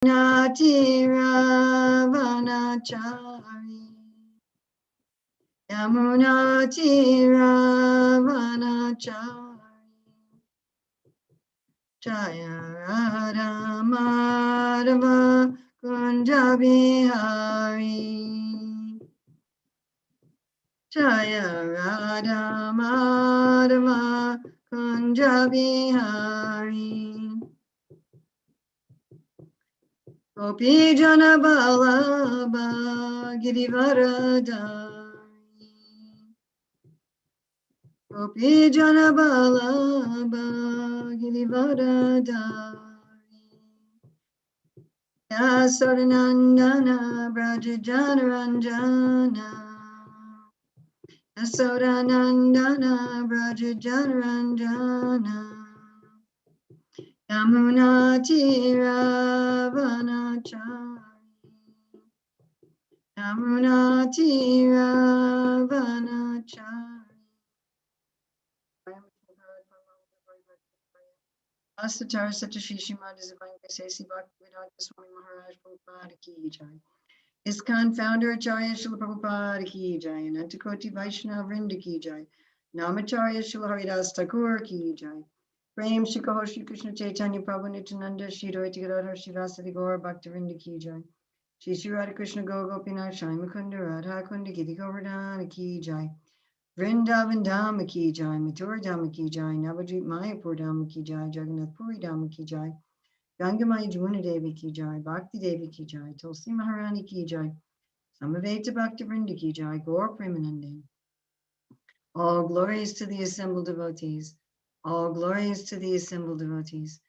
Natiravanachari Yamunatiravanachari Jaya Radha Madhava Kunja Bihari Jaya Radha Madhava Kunja Bihari Gopi Jana Vallabha Girivaradari Gopi Jana Vallabha Girivaradari Yasodanandana Braja Janaranjana Yasodanandana Braja Janaranjana Yamunatiravanachari Yamunatiravanachari Asatar Satashi Shrimad Divine Grace Bhakti-Vedanta Swami Maharaj Prabhupada Ki Jai. ISKCON Founder Acharya Srila Prabhupada Ki Jai. Anantakoti Vaishnava Vrinda Ki Jai. Namacharya Srila Haridas Thakur Ki Jai. Prem Shikaho Shri Krishna Chaitanya Prabhu Nityananda Shri Advaita Gadadhar Shivasadi Gaur Bhaktivinoda Ki Jai. Shri Shri Radha Krishna Go Gopinath Shai Mukunda Radha Kunda Giri Govardhana Ki Jai. Vrindavan Dhama Ki Jai, Mathura Dhama Ki Jai, Navadvip Mayapur Dhama Ki Jai, Jagannath Puri Dhama Ki Jai, Gangamaya Jamuna Devi Ki Jai, Bhakti Devi Ki Jai, Tulsi Maharani Ki Jai, Samaveta Bhakti Vrinda Ki Jai, Gaur Premanande. All glories to the assembled devotees. All glories to the assembled devotees.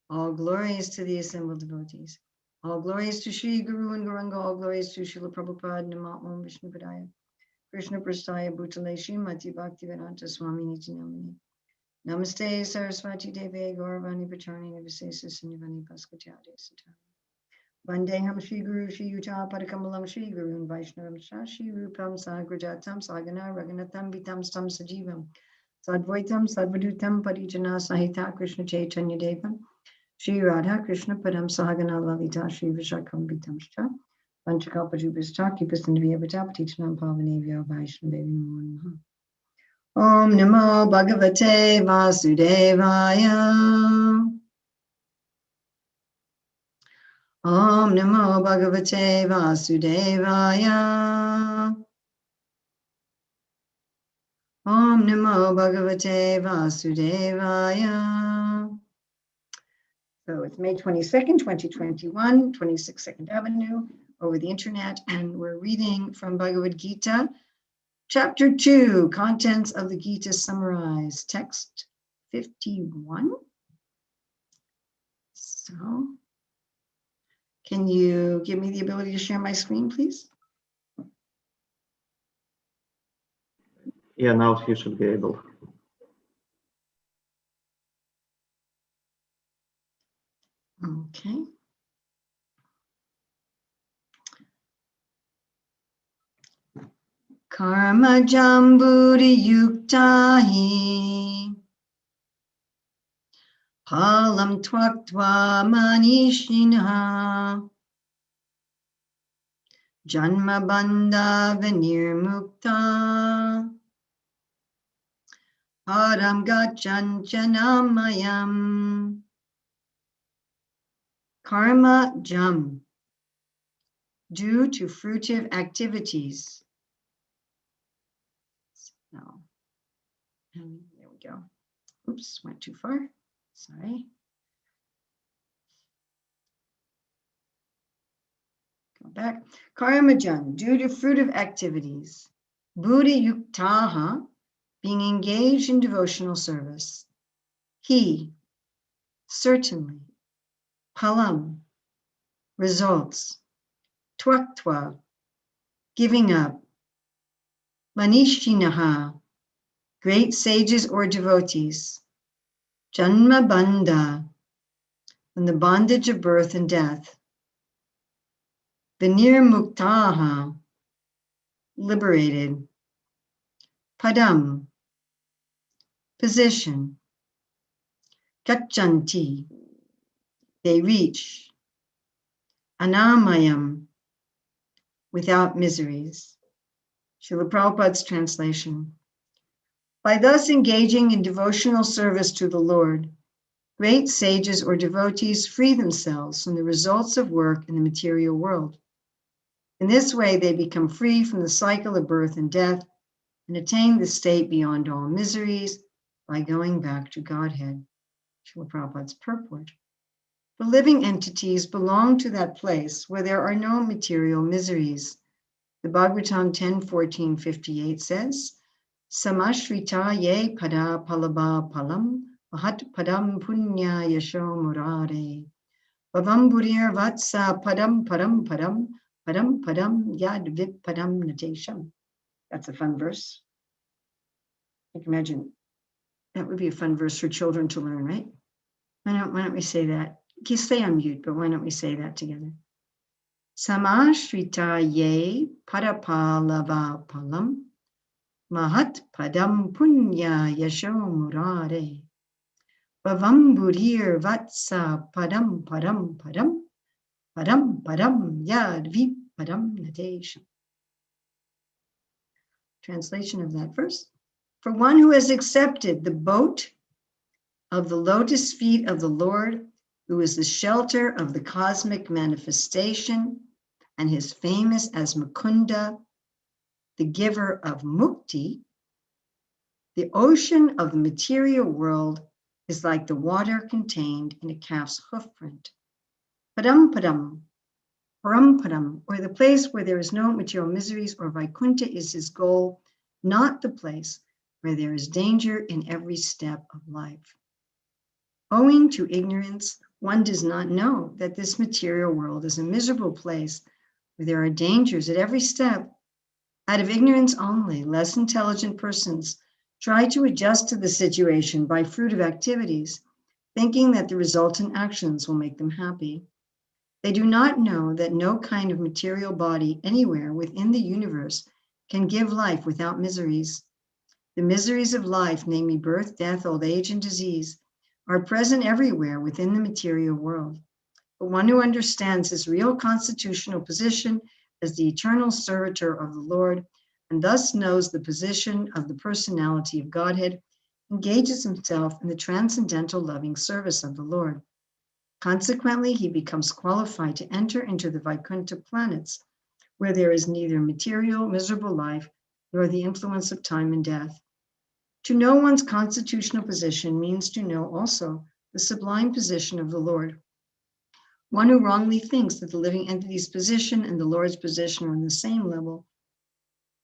All glories to the assembled devotees. All glories to Sri Guru and Gauranga. All glories to Srila Prabhupada. Namo Om Vishnu Padaya. Krishna Prastaya Bhutale Srimati Bhaktivedanta Swami Niti Namani. Namaste Saraswati Devi Gauravani Pacharni Nivasesa Sindhavani Paskachade Satari. Vandeham Shri Guru Shri Yuta Padakamalam Shri Guru and Vaishnavam Shri Rupam Sagrajatam Sagana Raganatam Vitam Stam Sajivam Sadvaitam Sadvadutam Parijana Sahita Krishna Chaitanya Devam Shri Radha Krishna Padam Sahagana Lalita Shri Vishakam Vitam Shcha Panchakalpajubhista Kipasandhavya Patichanam Pavanevya Vaishnavevi Namo Namaha. Om Namo Bhagavate Vasudevaya. Om Namo Bhagavate Vasudevaya. Om Namo Bhagavate Vasudevaya. So it's May 22nd, 2021, 26 Second Avenue over the internet, and we're reading from Bhagavad-gita, Chapter 2, Contents of the Gita Summarized, Text 51. So, can you give me the ability to share my screen, please? Yeah, now you should be able. Okay. Karma Jambudi Yuktahi Palam Twaktva Manishina Janma Bandha Vinirmukta Param Gachanchanamayam. Karma Jam, due to fruitive activities. No. There we go. Oops, went too far. Sorry. Go back. Karma Jam, due to fruitive activities. Buddhi Yuktaha, being engaged in devotional service. He, certainly. Palam, results. Twaktva, giving up. Manishinaha, great sages or devotees. Janma bandha, from the bondage of birth and death. Vinirmuktaha, liberated. Padam, position. Gachanti, they reach. anamayam, without miseries. Srila Prabhupada's translation. By thus engaging in devotional service to the Lord, great sages or devotees free themselves from the results of work in the material world. In this way, they become free from the cycle of birth and death and attain the state beyond all miseries by going back to Godhead. Srila Prabhupada's purport. The living entities belong to that place where there are no material miseries. The Bhagavatam 10:14-58 says, Samashrita ye pada palaba palam mahat padam punya yasho murare bhavam burir vatsa padam padam padam padam padam yad vip padam natesham. That's a fun verse. I can imagine that would be a fun verse for children to learn, right? Why don't we say that? You stay on mute, but why don't we say that together? Samashrita ye padapalava palam mahat padam punya yasho murare bhavam burir vatsa padam padam padam padam padam yad vip padam natesham. Translation of that verse. For one who has accepted the boat of the lotus feet of the Lord, who is the shelter of the cosmic manifestation, and is famous as Mukunda, the giver of mukti, the ocean of the material world is like the water contained in a calf's hoof print. Padam padam, param padam, or the place where there is no material miseries, or Vaikuntha is his goal, not the place where there is danger in every step of life. Owing to ignorance, one does not know that this material world is a miserable place where there are dangers at every step. Out of ignorance only, less intelligent persons try to adjust to the situation by fruitive activities, thinking that the resultant actions will make them happy. They do not know that no kind of material body anywhere within the universe can give life without miseries. The miseries of life, namely birth, death, old age, and disease, are present everywhere within the material world. But one who understands his real constitutional position as the eternal servitor of the Lord, and thus knows the position of the personality of Godhead, engages himself in the transcendental loving service of the Lord. Consequently, he becomes qualified to enter into the Vaikuntha planets, where there is neither material, miserable life, nor the influence of time and death. To know one's constitutional position means to know also the sublime position of the Lord. One who wrongly thinks that the living entity's position and the Lord's position are on the same level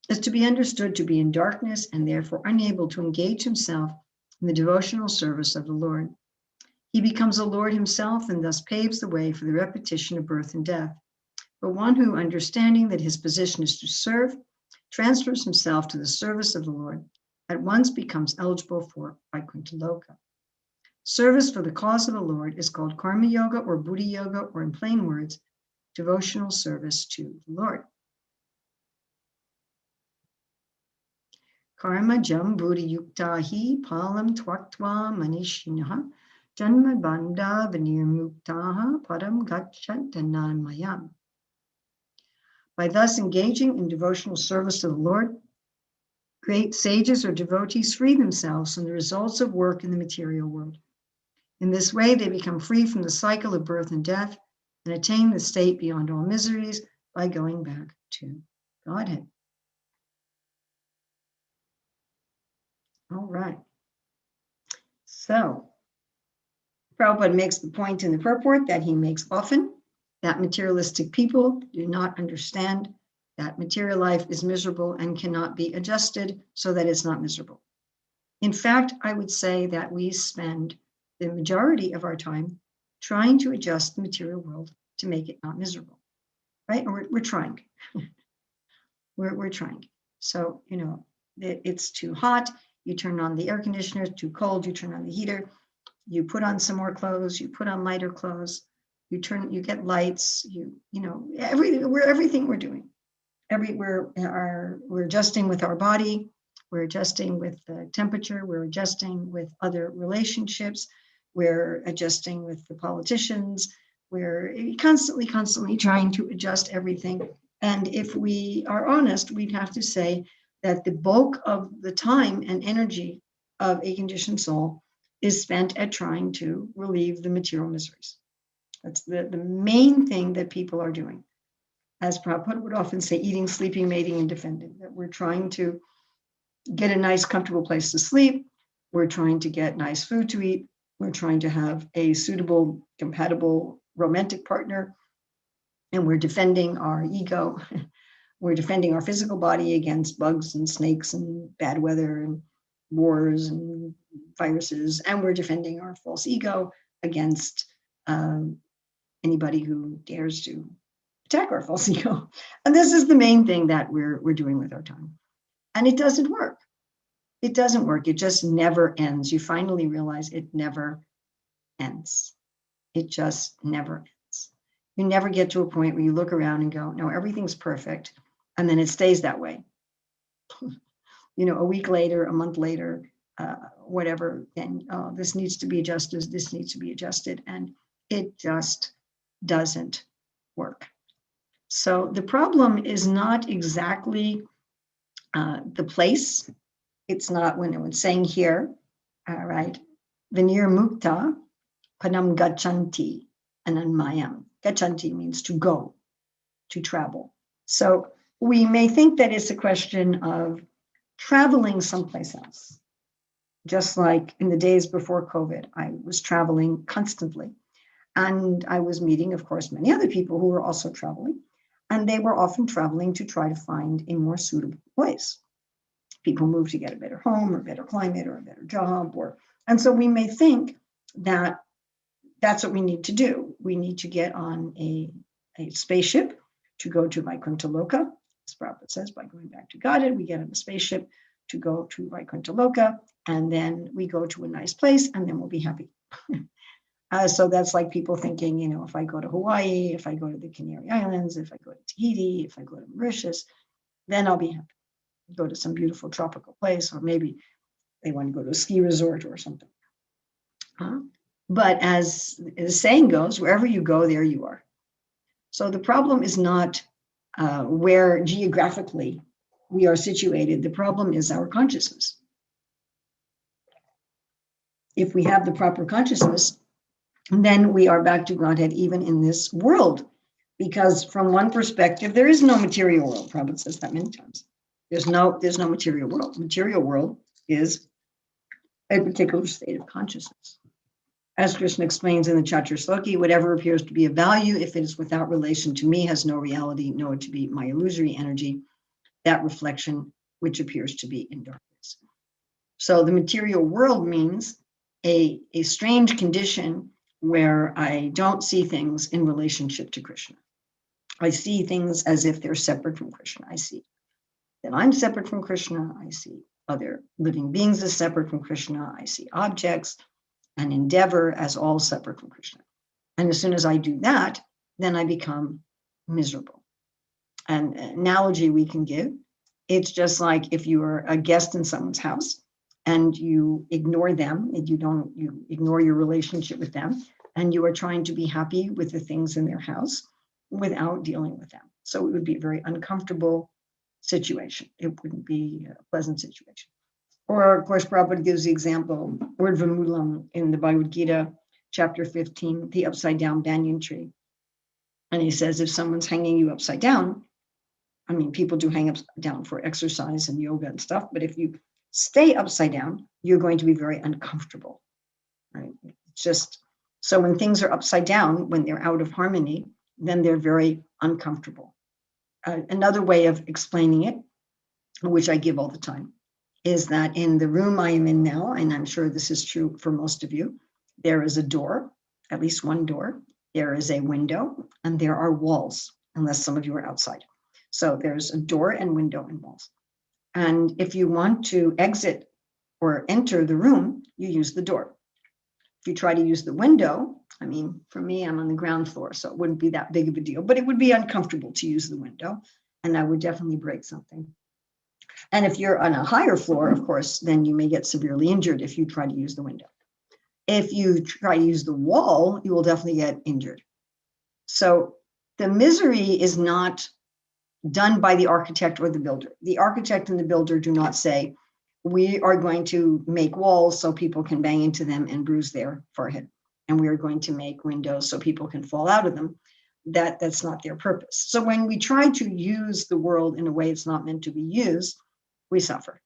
is to be understood to be in darkness and therefore unable to engage himself in the devotional service of the Lord. He becomes a Lord himself and thus paves the way for the repetition of birth and death. But one who, understanding that his position is to serve, transfers himself to the service of the Lord, at once becomes eligible for Vaikuntha Loka. Service for the cause of the Lord is called Karma Yoga or Buddha Yoga, or in plain words, devotional service to the Lord. Karma jam Buddha yuktahi palam twaktva manishinaha janma bandha vinirmuktaha param gachantananmayam. By thus engaging in devotional service to the Lord, great sages or devotees free themselves from the results of work in the material world. In this way, they become free from the cycle of birth and death and attain the state beyond all miseries by going back to Godhead. All right. So, Prabhupada makes the point in the purport that he makes often, that materialistic people do not understand that material life is miserable and cannot be adjusted so that it's not miserable. In fact, I would say that we spend the majority of our time trying to adjust the material world to make it not miserable, right? Or we're trying. we're trying. So, it's too hot, you turn on the air conditioner. It's too cold, you turn on the heater. You put on some more clothes, you put on lighter clothes, you get lights, everything we're doing. We're adjusting with our body, we're adjusting with the temperature, we're adjusting with other relationships, we're adjusting with the politicians, We're constantly trying to adjust everything. And if we are honest, we'd have to say that the bulk of the time and energy of a conditioned soul is spent at trying to relieve the material miseries. That's the main thing that people are doing. As Prabhupada would often say, eating, sleeping, mating, and defending, that we're trying to get a nice, comfortable place to sleep. We're trying to get nice food to eat. We're trying to have a suitable, compatible, romantic partner. And we're defending our ego. We're defending our physical body against bugs and snakes and bad weather and wars and viruses. And we're defending our false ego against anybody who dares to attack our false ego. And this is the main thing that we're doing with our time. And it doesn't work. It doesn't work. It just never ends. You finally realize it never ends. It just never ends. You never get to a point where you look around and go, no, everything's perfect. And then it stays that way. A week later, a month later, whatever, then this needs to be adjusted, this needs to be adjusted. And it just doesn't work. So the problem is not exactly the place. It's not when it's saying here, right? Venir mukta panam gachanti ananmayam. Gachanti means to go, to travel. So we may think that it's a question of traveling someplace else. Just like in the days before COVID, I was traveling constantly. And I was meeting, of course, many other people who were also traveling. And they were often traveling to try to find a more suitable place. People move to get a better home or a better climate or a better job. And so we may think that that's what we need to do. We need to get on a spaceship to go to Vaikuntha Loka. As Prabhupada says, by going back to Godhead, we get on a spaceship to go to Vaikuntha Loka, and then we go to a nice place, and then we'll be happy. So that's like people thinking, if I go to Hawaii, if I go to the Canary Islands, if I go to Tahiti, if I go to Mauritius, then I'll be happy. Go to some beautiful tropical place, or maybe they want to go to a ski resort or something. But as the saying goes, wherever you go, there you are. So the problem is not where geographically we are situated. The problem is our consciousness. If we have the proper consciousness, then we are back to Godhead even in this world. Because from one perspective, there is no material world. Prabhupada says that many times. There's no material world. Material world is a particular state of consciousness. As Krishna explains in the Chaturshloki, whatever appears to be of value, if it is without relation to me, has no reality, know it to be my illusory energy, that reflection which appears to be in darkness. So the material world means a strange condition where I don't see things in relationship to Krishna. I see things as if they're separate from Krishna. I see that I'm separate from Krishna. I see other living beings as separate from Krishna. I see objects and endeavor as all separate from Krishna. And as soon as I do that, then I become miserable. An analogy we can give, it's just like if you are a guest in someone's house and you ignore them, and you ignore your relationship with them, and you are trying to be happy with the things in their house without dealing with them. So it would be a very uncomfortable situation. It wouldn't be a pleasant situation. Or, of course, Prabhupada gives the example, word Vamulam in the Bhagavad-gita, chapter 15, the upside-down banyan tree. And he says, if someone's hanging you upside down, I mean, people do hang upside down for exercise and yoga and stuff, but if you stay upside down, you're going to be very uncomfortable, right? It's just, so when things are upside down, when they're out of harmony, then they're very uncomfortable. Another way of explaining it, which I give all the time, is that in the room I am in now, and I'm sure this is true for most of you, there is a door, at least one door, there is a window, and there are walls, unless some of you are outside. So there's a door and window and walls. And if you want to exit or enter the room, you use the door. If you try to use the window, I mean, for me, I'm on the ground floor, so it wouldn't be that big of a deal, but it would be uncomfortable to use the window, and I would definitely break something. And if you're on a higher floor, of course, then you may get severely injured if you try to use the window. If you try to use the wall, you will definitely get injured. So the misery is not done by the architect or the builder. The architect and the builder do not say, we are going to make walls so people can bang into them and bruise their forehead. And we are going to make windows so people can fall out of them. That's not their purpose. So when we try to use the world in a way it's not meant to be used, we suffer.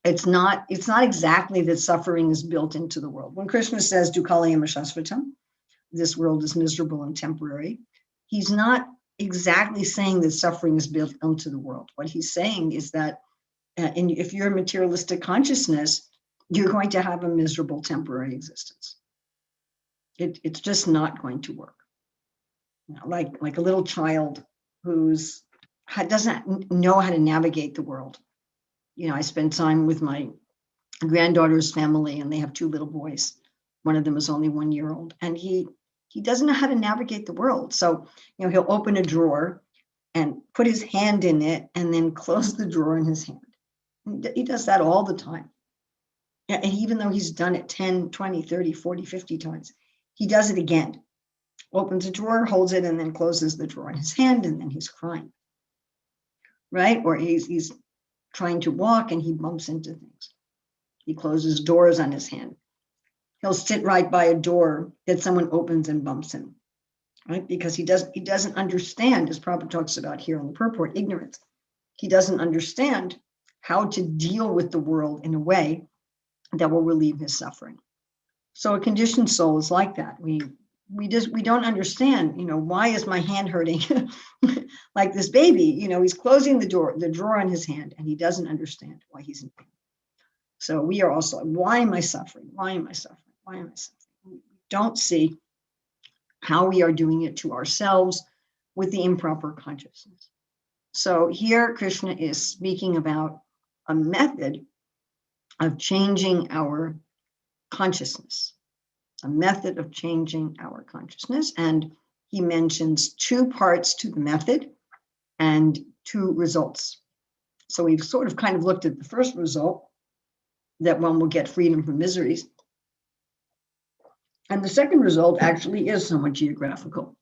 It's not exactly that suffering is built into the world. When Krishna says, Dukkhalayam Shashvatam, this world is miserable and temporary, he's not exactly saying that suffering is built into the world. What he's saying is that if you're a materialistic consciousness, you're going to have a miserable temporary existence. It's just not going to work. Like a little child who's doesn't know how to navigate the world. I spend time with my granddaughter's family, and they have 2 little boys. One of them is only 1 year old, and he doesn't know how to navigate the world. So, he'll open a drawer and put his hand in it and then close the drawer in his hand. He does that all the time. And even though he's done it 10, 20, 30, 40, 50 times, he does it again. Opens a drawer, holds it, and then closes the drawer in his hand, and then he's crying. Right? Or he's trying to walk and he bumps into things. He closes doors on his hand. He'll sit right by a door that someone opens and bumps him, right? Because he doesn't understand, as Prabhupada talks about here on the purport, ignorance. He doesn't understand how to deal with the world in a way that will relieve his suffering. So a conditioned soul is like that. We don't understand, why is my hand hurting? Like this baby, he's closing the drawer on his hand, and he doesn't understand why he's in pain. So we are also, why am I suffering? Why am I suffering? Why am I suffering? We don't see how we are doing it to ourselves with the improper consciousness. So here Krishna is speaking about a method of changing our consciousness, a method of changing our consciousness. And he mentions 2 parts to the method and 2 results. So we've sort of kind of looked at the first result, that one will get freedom from miseries. And the second result actually is somewhat geographical,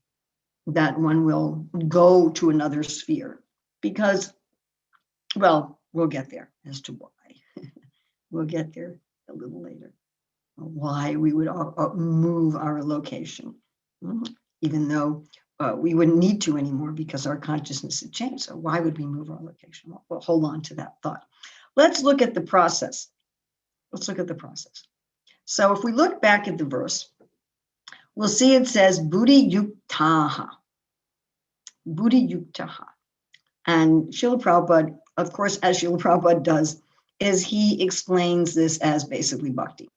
that one will go to another sphere, because, well, we'll get there as to why. We'll get there a little later, why we would move our location, even though we wouldn't need to anymore because our consciousness had changed. So why would we move our location? Well, we'll hold on to that thought. Let's look at the process. Let's look at the process. So if we look back at the verse, we'll see it says buddhi yuktaha. Buddhi yuktaha. And Srila Prabhupada, of course, as Srila Prabhupada does, is he explains this as basically bhakti.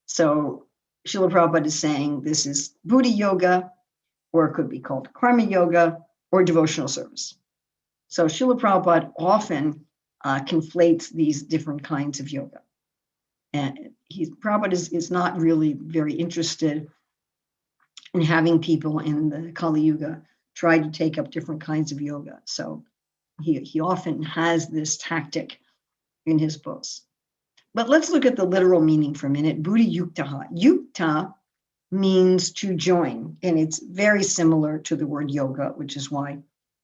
So Srila Prabhupada is saying this is buddhi yoga, or it could be called karma yoga, or devotional service. So Srila Prabhupada often conflates these different kinds of yoga. And Prabhupada is not really very interested in having people in the Kali Yuga try to take up different kinds of yoga. So he often has this tactic in his books. But let's look at the literal meaning for a minute. Buddhi yuktaha. Yukta means to join, and it's very similar to the word yoga, which is why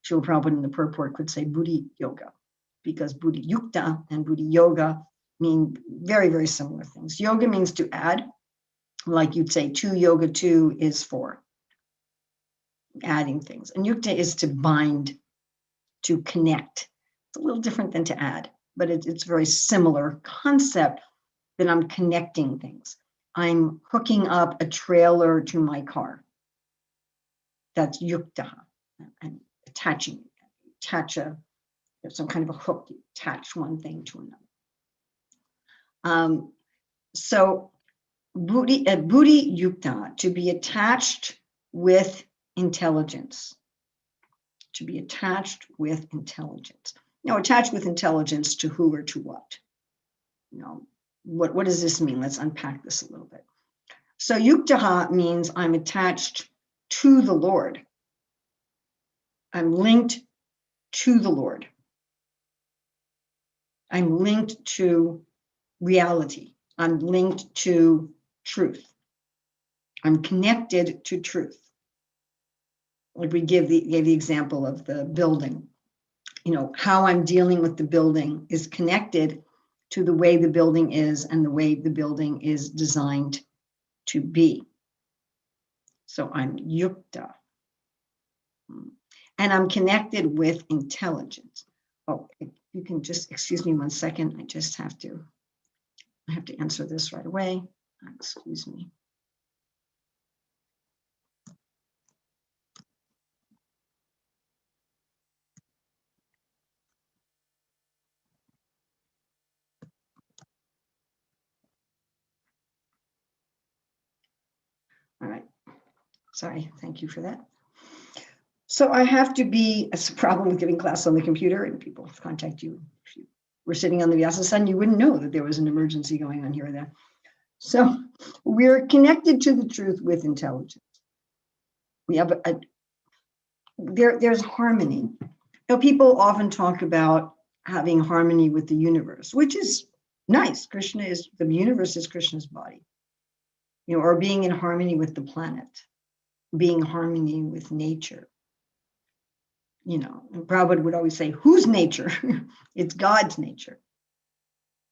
Srila Prabhupada in the purport could say buddhi yoga, because buddhi yukta and buddhi yoga mean very, very similar things. Yoga means to add, like you'd say 2 yoga 2 is 4, adding things. And yukta is to bind, to connect. It's a little different than to add, but it's a very similar concept that I'm connecting things. I'm hooking up a trailer to my car. That's yukta. I'm attaching, some kind of a hook, you attach one thing to another. So buddhi yukta, to be attached with intelligence. To be attached with intelligence. Now, attached with intelligence to who or to what? What does this mean? Let's unpack this a little bit. So yuktaha means I'm attached to the Lord. I'm linked to the Lord. I'm linked to reality. I'm linked to truth. I'm connected to truth. like we gave the example of the building, how I'm dealing with the building is connected to the way the building is and the way the building is designed to be. So I'm yukta. And I'm connected with intelligence. Oh, you can just excuse me 1 second. I have to answer this right away. Excuse me. All right. Sorry. Thank you for that. So I have to be, it's a problem with giving class on the computer and people contact you. If you were sitting on the Vyasa-san, you wouldn't know that there was an emergency going on here or there. So we're connected to the truth with intelligence. We have there's harmony. People often talk about having harmony with the universe, which is nice. The universe is Krishna's body, or being in harmony with the planet, being in harmony with nature. And Prabhupada would always say, whose nature? It's God's nature.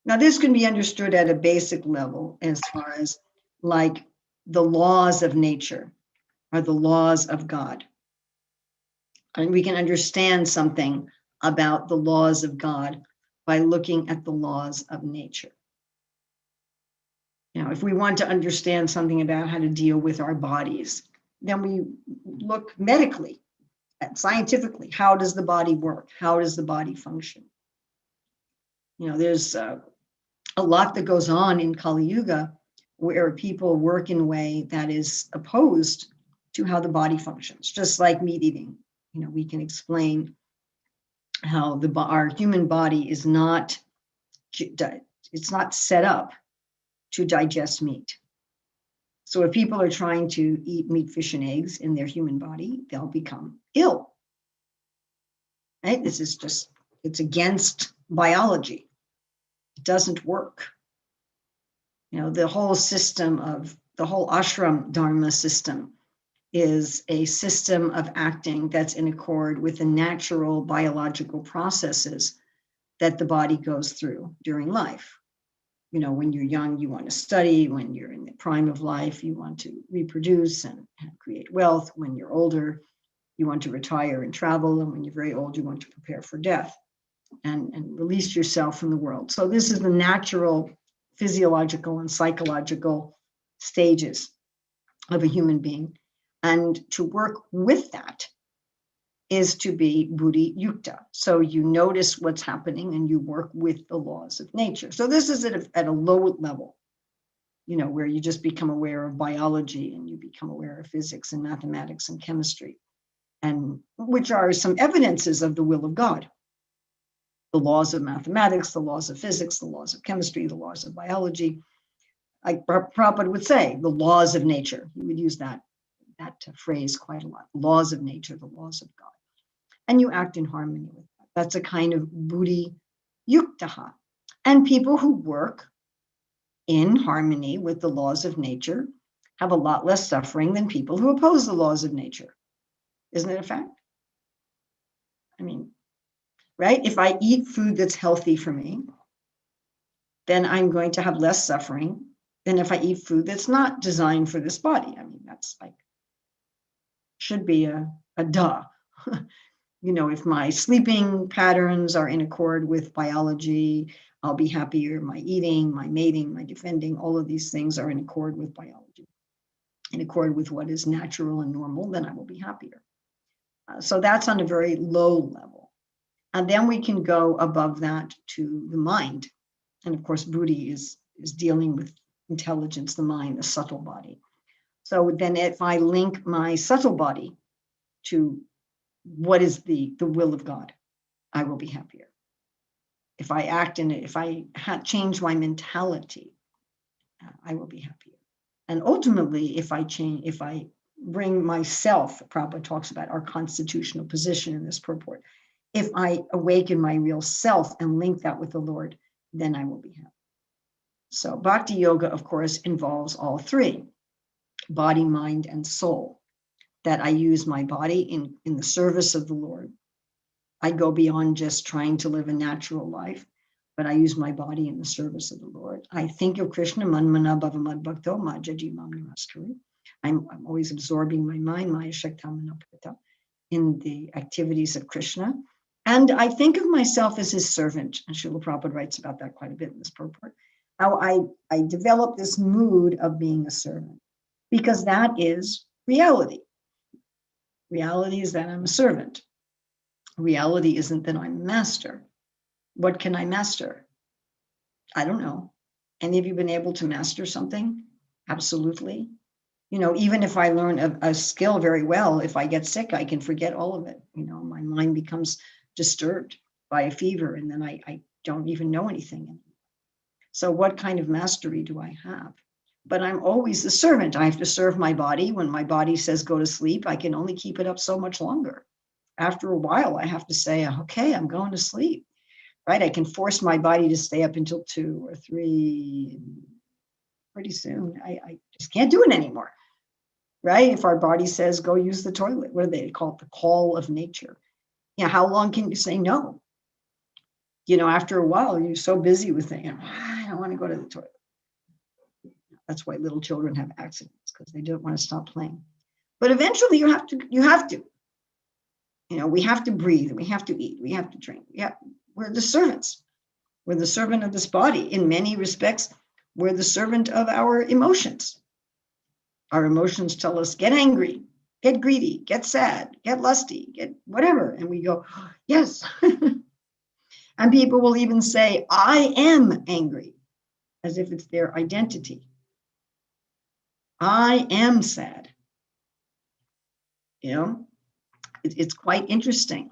Now, this can be understood at a basic level as far as like the laws of nature are the laws of God. And we can understand something about the laws of God by looking at the laws of nature. If we want to understand something about how to deal with our bodies, then we look medically at scientifically, how does the body work? How does the body function? There's a lot that goes on in Kali Yuga where people work in a way that is opposed to how the body functions, just like meat eating. We can explain how our human body is not set up to digest meat. So if people are trying to eat meat, fish, and eggs in their human body, they'll become ill. Right? It's against biology. It doesn't work. The whole ashram dharma system is a system of acting that's in accord with the natural biological processes that the body goes through during life. When you're young, you want to study. When you're in the prime of life, you want to reproduce and create wealth. When you're older, you want to retire and travel. And when you're very old, you want to prepare for death and release yourself from the world. So this is the natural physiological and psychological stages of a human being. And to work with that is to be buddhi yukta. So you notice what's happening and you work with the laws of nature. So this is at a low level, where you just become aware of biology and you become aware of physics and mathematics and chemistry, and which are some evidences of the will of God. The laws of mathematics, the laws of physics, the laws of chemistry, the laws of biology. Like Prabhupada would say, the laws of nature. He would use that phrase quite a lot. Laws of nature, the laws of God. And you act in harmony with that. That's a kind of buddhi yuktaha. And people who work in harmony with the laws of nature have a lot less suffering than people who oppose the laws of nature. Isn't it a fact? Right? If I eat food that's healthy for me, then I'm going to have less suffering than if I eat food that's not designed for this body. That's should be a duh. If my sleeping patterns are in accord with biology, I'll be happier. My eating, my mating, my defending, all of these things are in accord with biology, in accord with what is natural and normal, then I will be happier. So that's on a very low level. And then we can go above that to the mind. And of course, buddhi is dealing with intelligence, the mind, the subtle body. So then if I link my subtle body to what is the will of God, I will be happier. If I act in it, if I change my mentality, I will be happier. And ultimately, if I bring myself, Prabhupada talks about our constitutional position in this purport, if I awaken my real self and link that with the Lord, then I will be happy. So Bhakti Yoga, of course, involves all three, body, mind, and soul. that I use my body in the service of the Lord. I go beyond just trying to live a natural life, but I use my body in the service of the Lord. I think of Krishna, manmana bhavamad bhakto majaji mam namaskari. I'm always absorbing my mind, maya shaktamana prita, in the activities of Krishna. And I think of myself as his servant. And Srila Prabhupada writes about that quite a bit in this purport. How I develop this mood of being a servant, because that is reality. Reality is that I'm a servant. Reality isn't that I'm a master. What can I master? I don't know. Any of you been able to master something? Absolutely. Even if I learn a skill very well, if I get sick, I can forget all of it. My mind becomes disturbed by a fever, and then I don't even know anything anymore. So what kind of mastery do I have? But I'm always the servant. I have to serve my body. When my body says go to sleep, I can only keep it up so much longer. After a while, I have to say, okay, I'm going to sleep, right? I can force my body to stay up until 2 or 3. Pretty soon, I just can't do it anymore, right? If our body says, go use the toilet, what do they call it? The call of nature. How long can you say no? After a while, you're so busy with it, I don't want to go to the toilet. That's why little children have accidents, because they don't want to stop playing. But eventually you have to. We have to breathe, we have to eat, we have to drink. We're the servants. We're the servant of this body. In many respects, we're the servant of our emotions. Our emotions tell us, get angry, get greedy, get sad, get lusty, get whatever. And we go, oh, yes. And people will even say, I am angry, as if it's their identity. I am sad. It's quite interesting.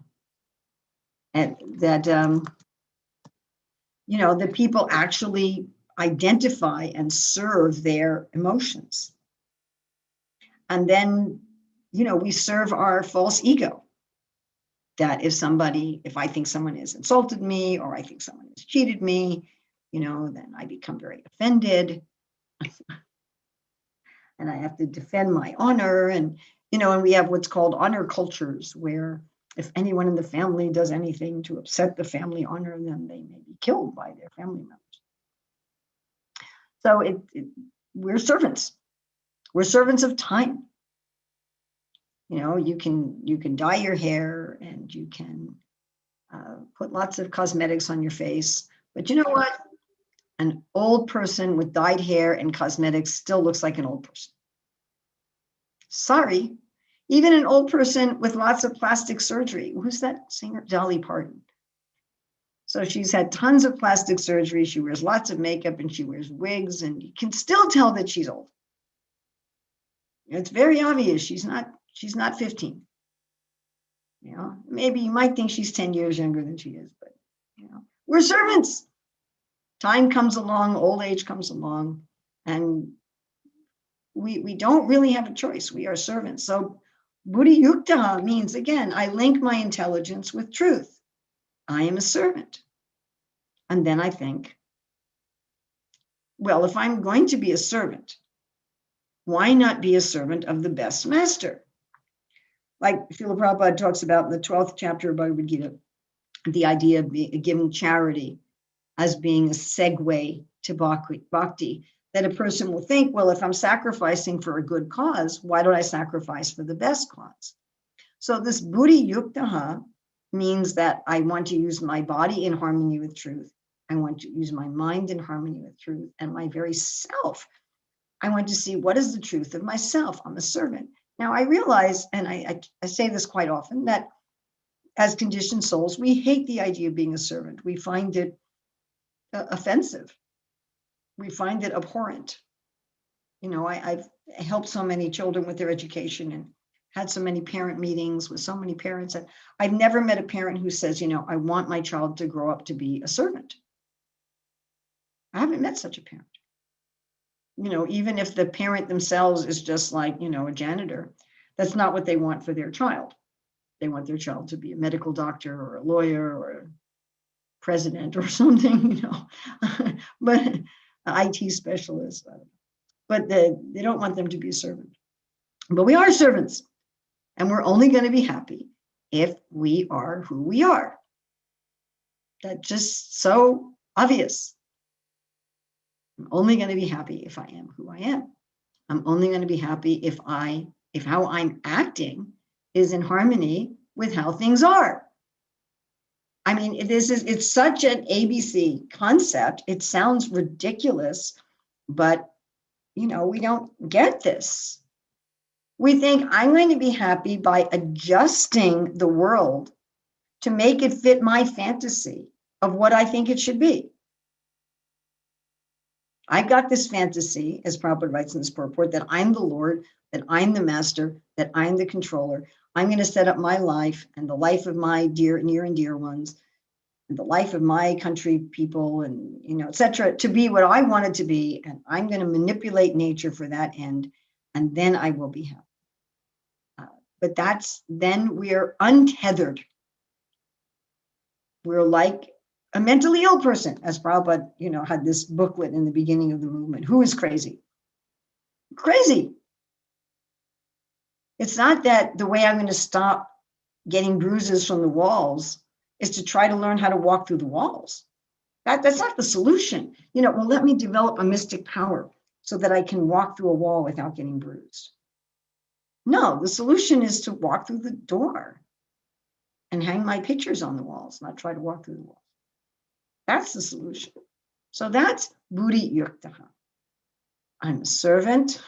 And that, that people actually identify and serve their emotions. And then, we serve our false ego. That if I think someone has insulted me, or I think someone has cheated me, then I become very offended. And I have to defend my honor. And we have what's called honor cultures, where if anyone in the family does anything to upset the family honor, then they may be killed by their family members. So we're servants. We're servants of time. You can dye your hair, and you can put lots of cosmetics on your face. But you know what? An old person with dyed hair and cosmetics still looks like an old person. Sorry. Even an old person with lots of plastic surgery. Who's that singer? Dolly Parton. So she's had tons of plastic surgery. She wears lots of makeup, and she wears wigs, and you can still tell that she's old. It's very obvious. She's not 15. Maybe you might think she's 10 years younger than she is, but we're servants. Time comes along, old age comes along, and we don't really have a choice. We are servants. So Buddhi Yukta means, again, I link my intelligence with truth. I am a servant. And then I think, well, if I'm going to be a servant, why not be a servant of the best master? Like Srila Prabhupada talks about in the 12th chapter of Bhagavad-gita, the idea of giving charity as being a segue to bhakti, that a person will think, well, if I'm sacrificing for a good cause, why don't I sacrifice for the best cause? So this buddhi yuktaha means that I want to use my body in harmony with truth. I want to use my mind in harmony with truth, and my very self. I want to see what is the truth of myself. I'm a servant. Now I realize, and I say this quite often, that as conditioned souls, we hate the idea of being a servant. We find it offensive. We find it abhorrent. I've helped so many children with their education and had so many parent meetings with so many parents. And I've never met a parent who says, I want my child to grow up to be a servant. I haven't met such a parent. Even if the parent themselves is just like, a janitor, that's not what they want for their child. They want their child to be a medical doctor or a lawyer or a president or something, but an IT specialist. But they don't want them to be a servant. But we are servants. And we're only going to be happy if we are who we are. That's just so obvious. I'm only going to be happy if I am who I am. I'm only going to be happy if how I'm acting is in harmony with how things are. I mean, it's such an ABC concept. It sounds ridiculous, but we don't get this. We think I'm going to be happy by adjusting the world to make it fit my fantasy of what I think it should be. I've got this fantasy, as Prabhupada writes in this purport, that I'm the Lord, that I'm the master, that I'm the controller. I'm going to set up my life and the life of my near and dear ones, and the life of my country people, and etc., to be what I want it to be, and I'm going to manipulate nature for that end, and then I will be happy. But then we're untethered. We're like a mentally ill person, as Prabhupada, had this booklet in the beginning of the movement. Who is crazy? Crazy. It's not that the way I'm going to stop getting bruises from the walls is to try to learn how to walk through the walls. That's not the solution. Well, let me develop a mystic power so that I can walk through a wall without getting bruised. No, the solution is to walk through the door and hang my pictures on the walls, not try to walk through the walls. That's the solution. So that's buddhi yuktaha. I'm a servant.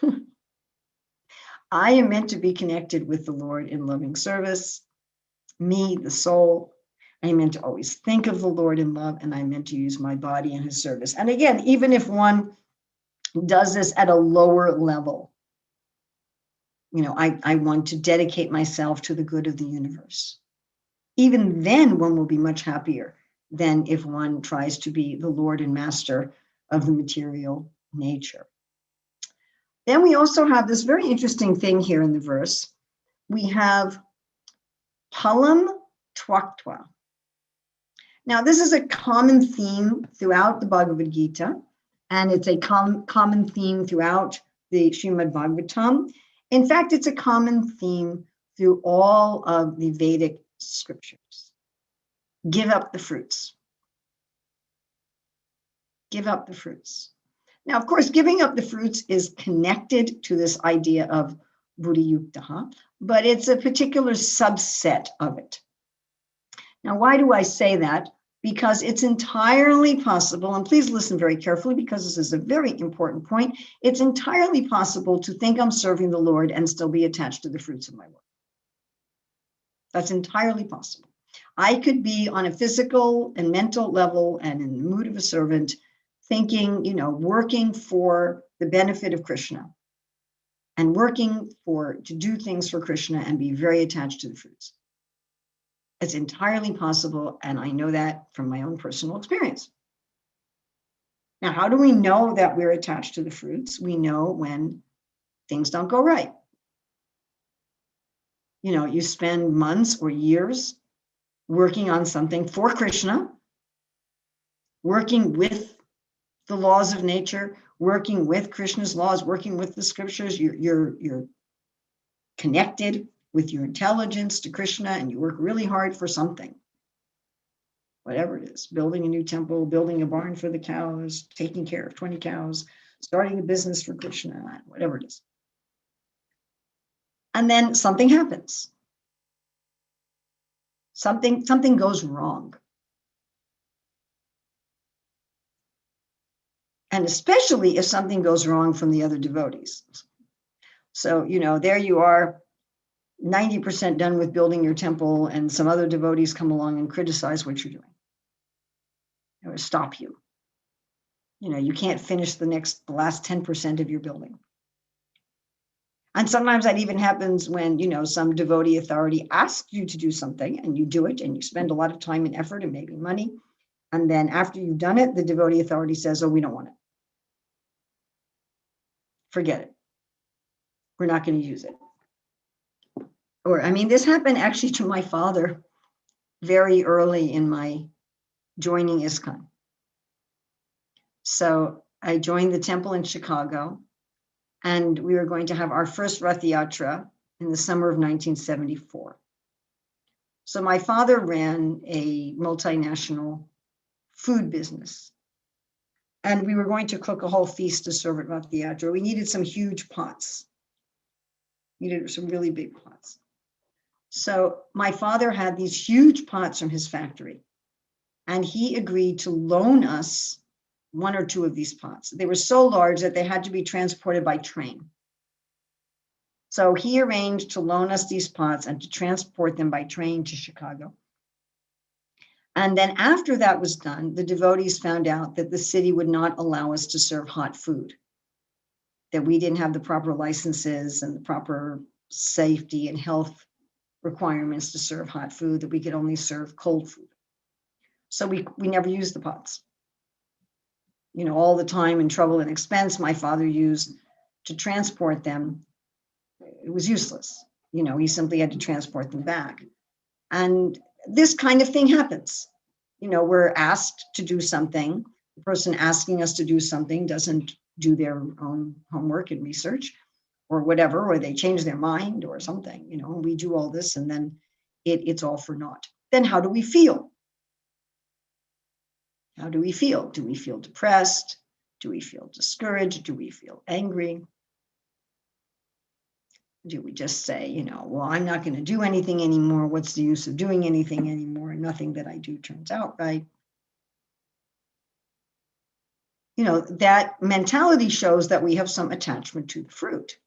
I am meant to be connected with the Lord in loving service. Me, the soul, I'm meant to always think of the Lord in love, and I'm meant to use my body in his service. And again, even if one does this at a lower level, I want to dedicate myself to the good of the universe. Even then, one will be much happier than if one tries to be the Lord and master of the material nature. Then we also have this very interesting thing here in the verse. We have palam twaktva. Now, this is a common theme throughout the Bhagavad-gita, and it's a common theme throughout the Srimad Bhagavatam. In fact, it's a common theme through all of the Vedic scriptures. Give up the fruits. Give up the fruits. Now, of course, giving up the fruits is connected to this idea of buddhi yuktaha, but it's a particular subset of it. Now, why do I say that? Because it's entirely possible, and please listen very carefully because this is a very important point. It's entirely possible to think I'm serving the Lord and still be attached to the fruits of my work. That's entirely possible. I could be on a physical and mental level and in the mood of a servant, thinking, working for the benefit of Krishna and working to do things for Krishna and be very attached to the fruits. It's entirely possible, and I know that from my own personal experience. Now, how do we know that we're attached to the fruits? We know when things don't go right. You spend months or years working on something for Krishna, working with the laws of nature, working with Krishna's laws, working with the scriptures. You're connected with your intelligence to Krishna, and you work really hard for something, whatever it is, building a new temple, building a barn for the cows, taking care of 20 cows, starting a business for Krishna, whatever it is. And then something happens. Something goes wrong. And especially if something goes wrong from the other devotees. So, there you are, 90% done with building your temple, and some other devotees come along and criticize what you're doing or stop you. You can't finish the last 10% of your building. And sometimes that even happens when, some devotee authority asks you to do something and you do it and you spend a lot of time and effort and maybe money. And then after you've done it, the devotee authority says, oh, we don't want it. Forget it. We're not going to use it. This happened actually to my father very early in my joining ISKCON. So I joined the temple in Chicago, and we were going to have our first Rath Yatra in the summer of 1974. So my father ran a multinational food business. And we were going to cook a whole feast to serve at Bhakti Yoga. We needed some huge pots. Needed some really big pots. So my father had these huge pots from his factory. And he agreed to loan us one or two of these pots. They were so large that they had to be transported by train. So he arranged to loan us these pots and to transport them by train to Chicago. And then after that was done, the devotees found out that the city would not allow us to serve hot food, that we didn't have the proper licenses and the proper safety and health requirements to serve hot food, that we could only serve cold food. So we never used the pots. You know, all the time and trouble and expense my father used to transport them, it was useless. You know, he simply had to transport them back. And this kind of thing happens. You know, we're asked to do something. The person asking us to do something doesn't do their own homework and research or whatever, or they change their mind or something, you know, and we do all this and then it's all for naught. Then how do we feel? How do we feel? Do we feel depressed? Do we feel discouraged? Do we feel angry? Do we just say, you know, well, I'm not going to do anything anymore. What's the use of doing anything anymore? Nothing that I do turns out right. You know, that mentality shows that we have some attachment to the fruit.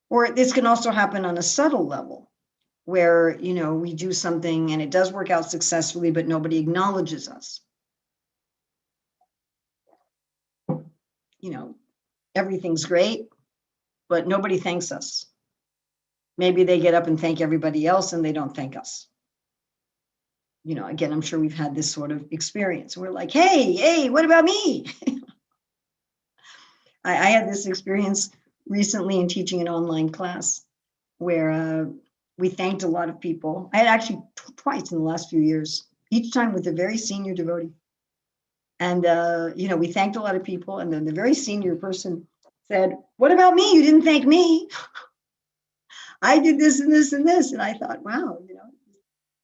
Or this can also happen on a subtle level where, you know, we do something and it does work out successfully, but nobody acknowledges us. You know, everything's great, but nobody thanks us. Maybe they get up and thank everybody else and they don't thank us. You know, again, I'm sure we've had this sort of experience. We're like, hey, what about me? I had this experience recently in teaching an online class where we thanked a lot of people. I had actually twice in the last few years, each time with a very senior devotee. And, you know, we thanked a lot of people. And then the very senior person said, what about me? You didn't thank me. I did this and this and this. And I thought, wow, you know,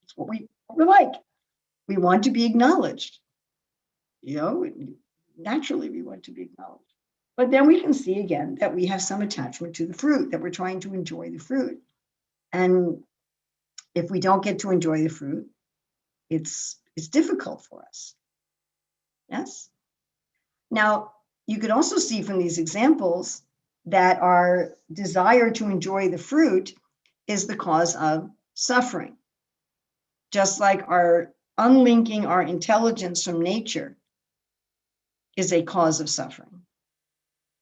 it's what we're like. We want to be acknowledged. You know, naturally we want to be acknowledged. But then we can see again that we have some attachment to the fruit, that we're trying to enjoy the fruit. And if we don't get to enjoy the fruit, it's difficult for us. Yes? Now, you could also see from these examples that our desire to enjoy the fruit is the cause of suffering. Just like our unlinking our intelligence from nature is a cause of suffering,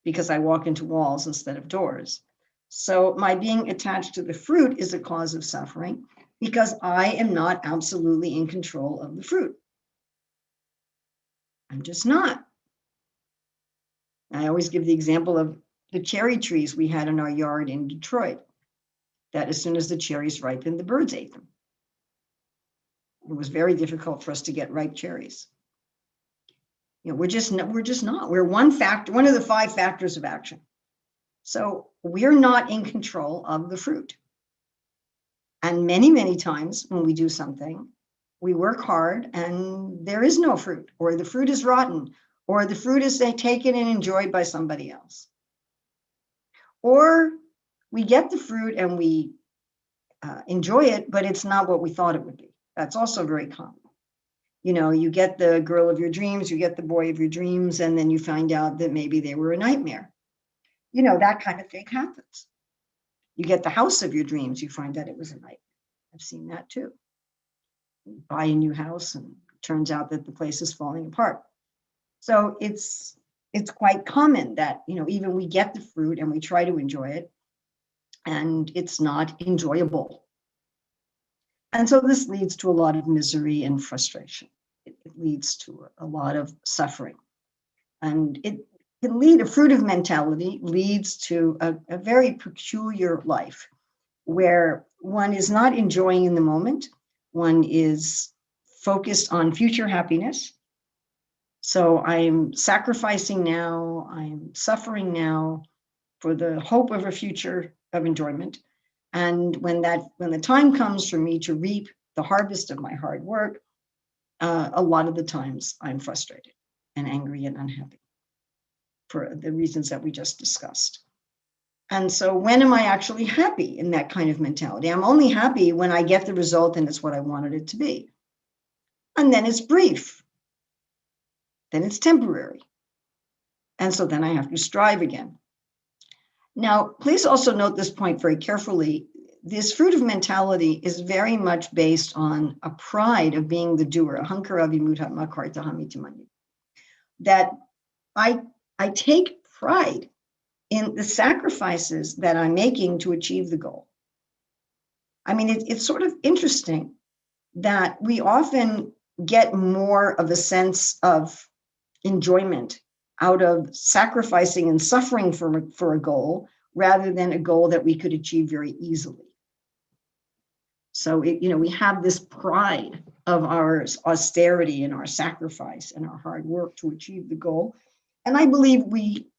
because I walk into walls instead of doors. So my being attached to the fruit is a cause of suffering because I am not absolutely in control of the fruit. I'm just not. I always give the example of the cherry trees we had in our yard in Detroit, that as soon as the cherries ripened, the birds ate them. It was very difficult for us to get ripe cherries. You know, we're just not. We're one of the 5 factors of action. So we're not in control of the fruit. And many, many times when we do something, we work hard and there is no fruit, or the fruit is rotten, or the fruit is taken and enjoyed by somebody else. Or we get the fruit and we enjoy it, but it's not what we thought it would be. That's also very common. You know, you get the girl of your dreams, you get the boy of your dreams, and then you find out that maybe they were a nightmare. You know, that kind of thing happens. You get the house of your dreams, you find that it was a nightmare. I've seen that too. You buy a new house and it turns out that the place is falling apart. So it's quite common that, you know, even we get the fruit and we try to enjoy it and it's not enjoyable. And so this leads to a lot of misery and frustration. It leads to a lot of suffering. And it can lead, a fruitive mentality leads to a very peculiar life where one is not enjoying in the moment. One is focused on future happiness. So I'm sacrificing now, I'm suffering now for the hope of a future of enjoyment. And when the time comes for me to reap the harvest of my hard work, a lot of the times I'm frustrated and angry and unhappy for the reasons that we just discussed. And so when am I actually happy in that kind of mentality? I'm only happy when I get the result and it's what I wanted it to be. And then it's brief. Then it's temporary. And so then I have to strive again. Now, please also note this point very carefully. This fruit of mentality is very much based on a pride of being the doer, that I take pride in the sacrifices that I'm making to achieve the goal. I mean, it's sort of interesting that we often get more of a sense of enjoyment out of sacrificing and suffering for a goal rather than a goal that we could achieve very easily. So, we have this pride of our austerity and our sacrifice and our hard work to achieve the goal. And I believe we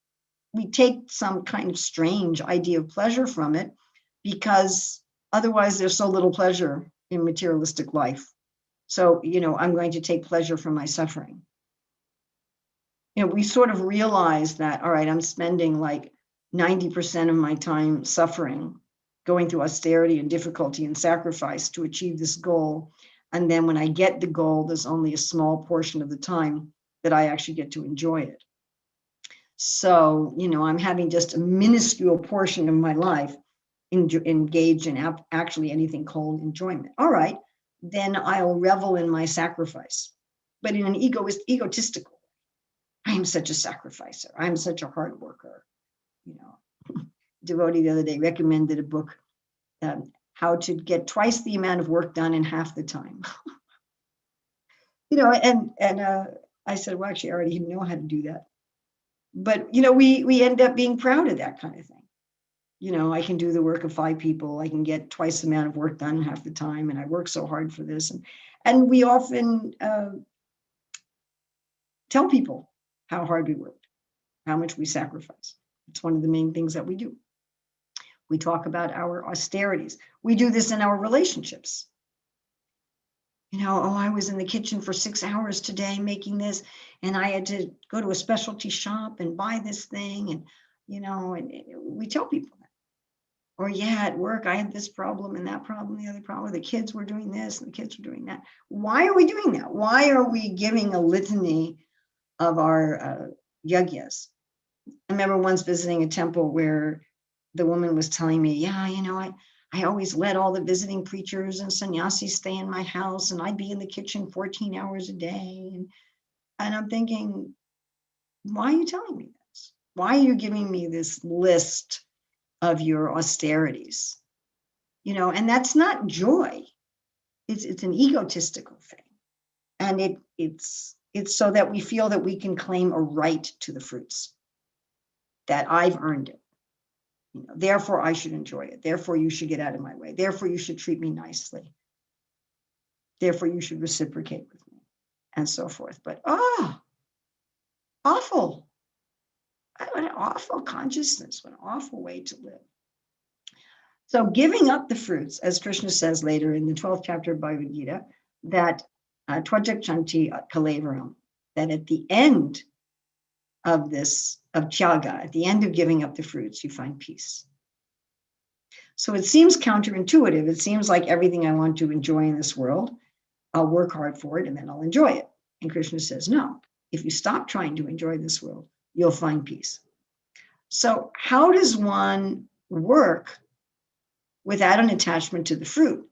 take some kind of strange idea of pleasure from it, because otherwise there's so little pleasure in materialistic life. So, I'm going to take pleasure from my suffering. We sort of realize that, all right, I'm spending like 90% of my time suffering, going through austerity and difficulty and sacrifice to achieve this goal. And then when I get the goal, there's only a small portion of the time that I actually get to enjoy it. So, I'm having just a minuscule portion of my life engaged in actually anything called enjoyment. All right, then I'll revel in my sacrifice, but in an egotistical. I am such a sacrificer. I'm such a hard worker. Devotee the other day recommended a book, how to get twice the amount of work done in half the time. And I said, well, actually, I already know how to do that. But, we end up being proud of that kind of thing. I can do the work of 5 people. I can get twice the amount of work done in half the time. And I work so hard for this. And we often tell people how hard we worked, how much we sacrifice. It's one of the main things that we do. We talk about our austerities. We do this in our relationships. I was in the kitchen for 6 hours today making this, and I had to go to a specialty shop and buy this thing. And, and we tell people that. Or, at work, I had this problem and that problem, the other problem. The kids were doing this and the kids were doing that. Why are we doing that? Why are we giving a litany of our yagyas? I remember once visiting a temple where the woman was telling me, I always let all the visiting preachers and sannyasis stay in my house, and I'd be in the kitchen 14 hours a day. And I'm thinking, why are you telling me this? Why are you giving me this list of your austerities? And that's not joy. It's an egotistical thing. And it's so that we feel that we can claim a right to the fruits, that I've earned it. Therefore, I should enjoy it. Therefore, you should get out of my way. Therefore, you should treat me nicely. Therefore, you should reciprocate with me, and so forth. But, awful. What an awful consciousness. What an awful way to live. So giving up the fruits, as Krishna says later in the 12th chapter of Bhagavad-gita, that Tvajakchanti Kalevaram, that at the end of this, of tyaga, at the end of giving up the fruits, you find peace. So it seems counterintuitive. It seems like everything I want to enjoy in this world, I'll work hard for it and then I'll enjoy it. And Krishna says, no, if you stop trying to enjoy this world, you'll find peace. So how does one work without an attachment to the fruit?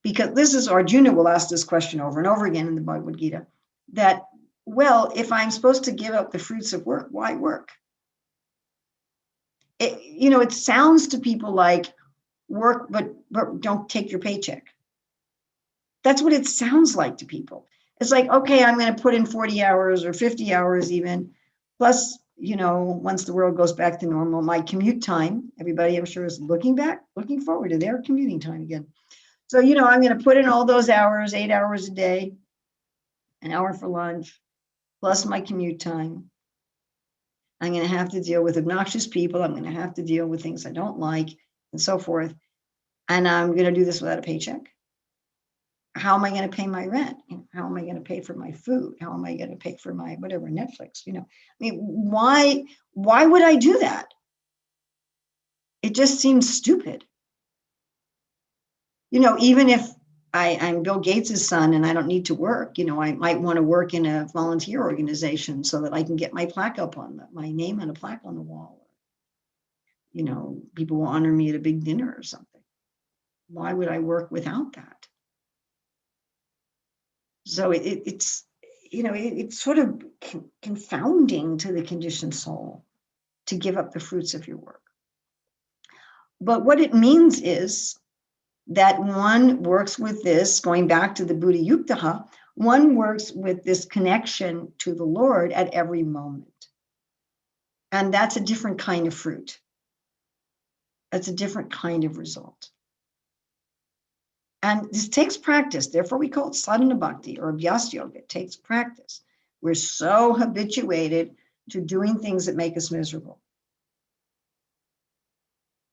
Because this is, Arjuna will ask this question over and over again in the Bhagavad Gita, that, well, if I'm supposed to give up the fruits of work, why work? It sounds to people like work, but don't take your paycheck. That's what it sounds like to people. It's like, okay, I'm going to put in 40 hours or 50 hours even, plus, once the world goes back to normal, my commute time, everybody I'm sure is looking forward to their commuting time again. So, I'm going to put in all those hours, 8 hours a day, an hour for lunch, plus my commute time. I'm going to have to deal with obnoxious people. I'm going to have to deal with things I don't like and so forth. And I'm going to do this without a paycheck. How am I going to pay my rent? How am I going to pay for my food? How am I going to pay for my whatever, Netflix? I mean, why would I do that? It just seems stupid. Even if I'm Bill Gates' son and I don't need to work, I might want to work in a volunteer organization so that I can get my plaque up my name on a plaque on the wall. People will honor me at a big dinner or something. Why would I work without that? So it's sort of confounding to the conditioned soul to give up the fruits of your work. But what it means is that one works with this, going back to the Buddha Yuktaha, one works with this connection to the Lord at every moment. And that's a different kind of fruit. That's a different kind of result. And this takes practice. Therefore, we call it sadhana bhakti or abhyas yoga. It takes practice. We're so habituated to doing things that make us miserable.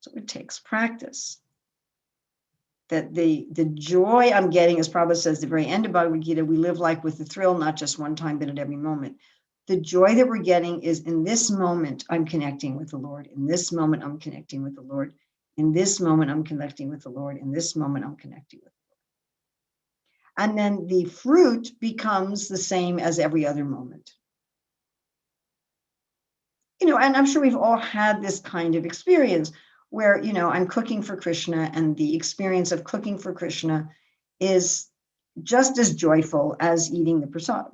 So it takes practice. That the joy I'm getting, as Prabhupada says at the very end of Bhagavad-gita, we live life with the thrill, not just one time, but at every moment. The joy that we're getting is in this moment, I'm connecting with the Lord. In this moment, I'm connecting with the Lord. In this moment, I'm connecting with the Lord. In this moment, I'm connecting with the Lord. And then the fruit becomes the same as every other moment. And I'm sure we've all had this kind of experience where, I'm cooking for Krishna, and the experience of cooking for Krishna is just as joyful as eating the prasadam.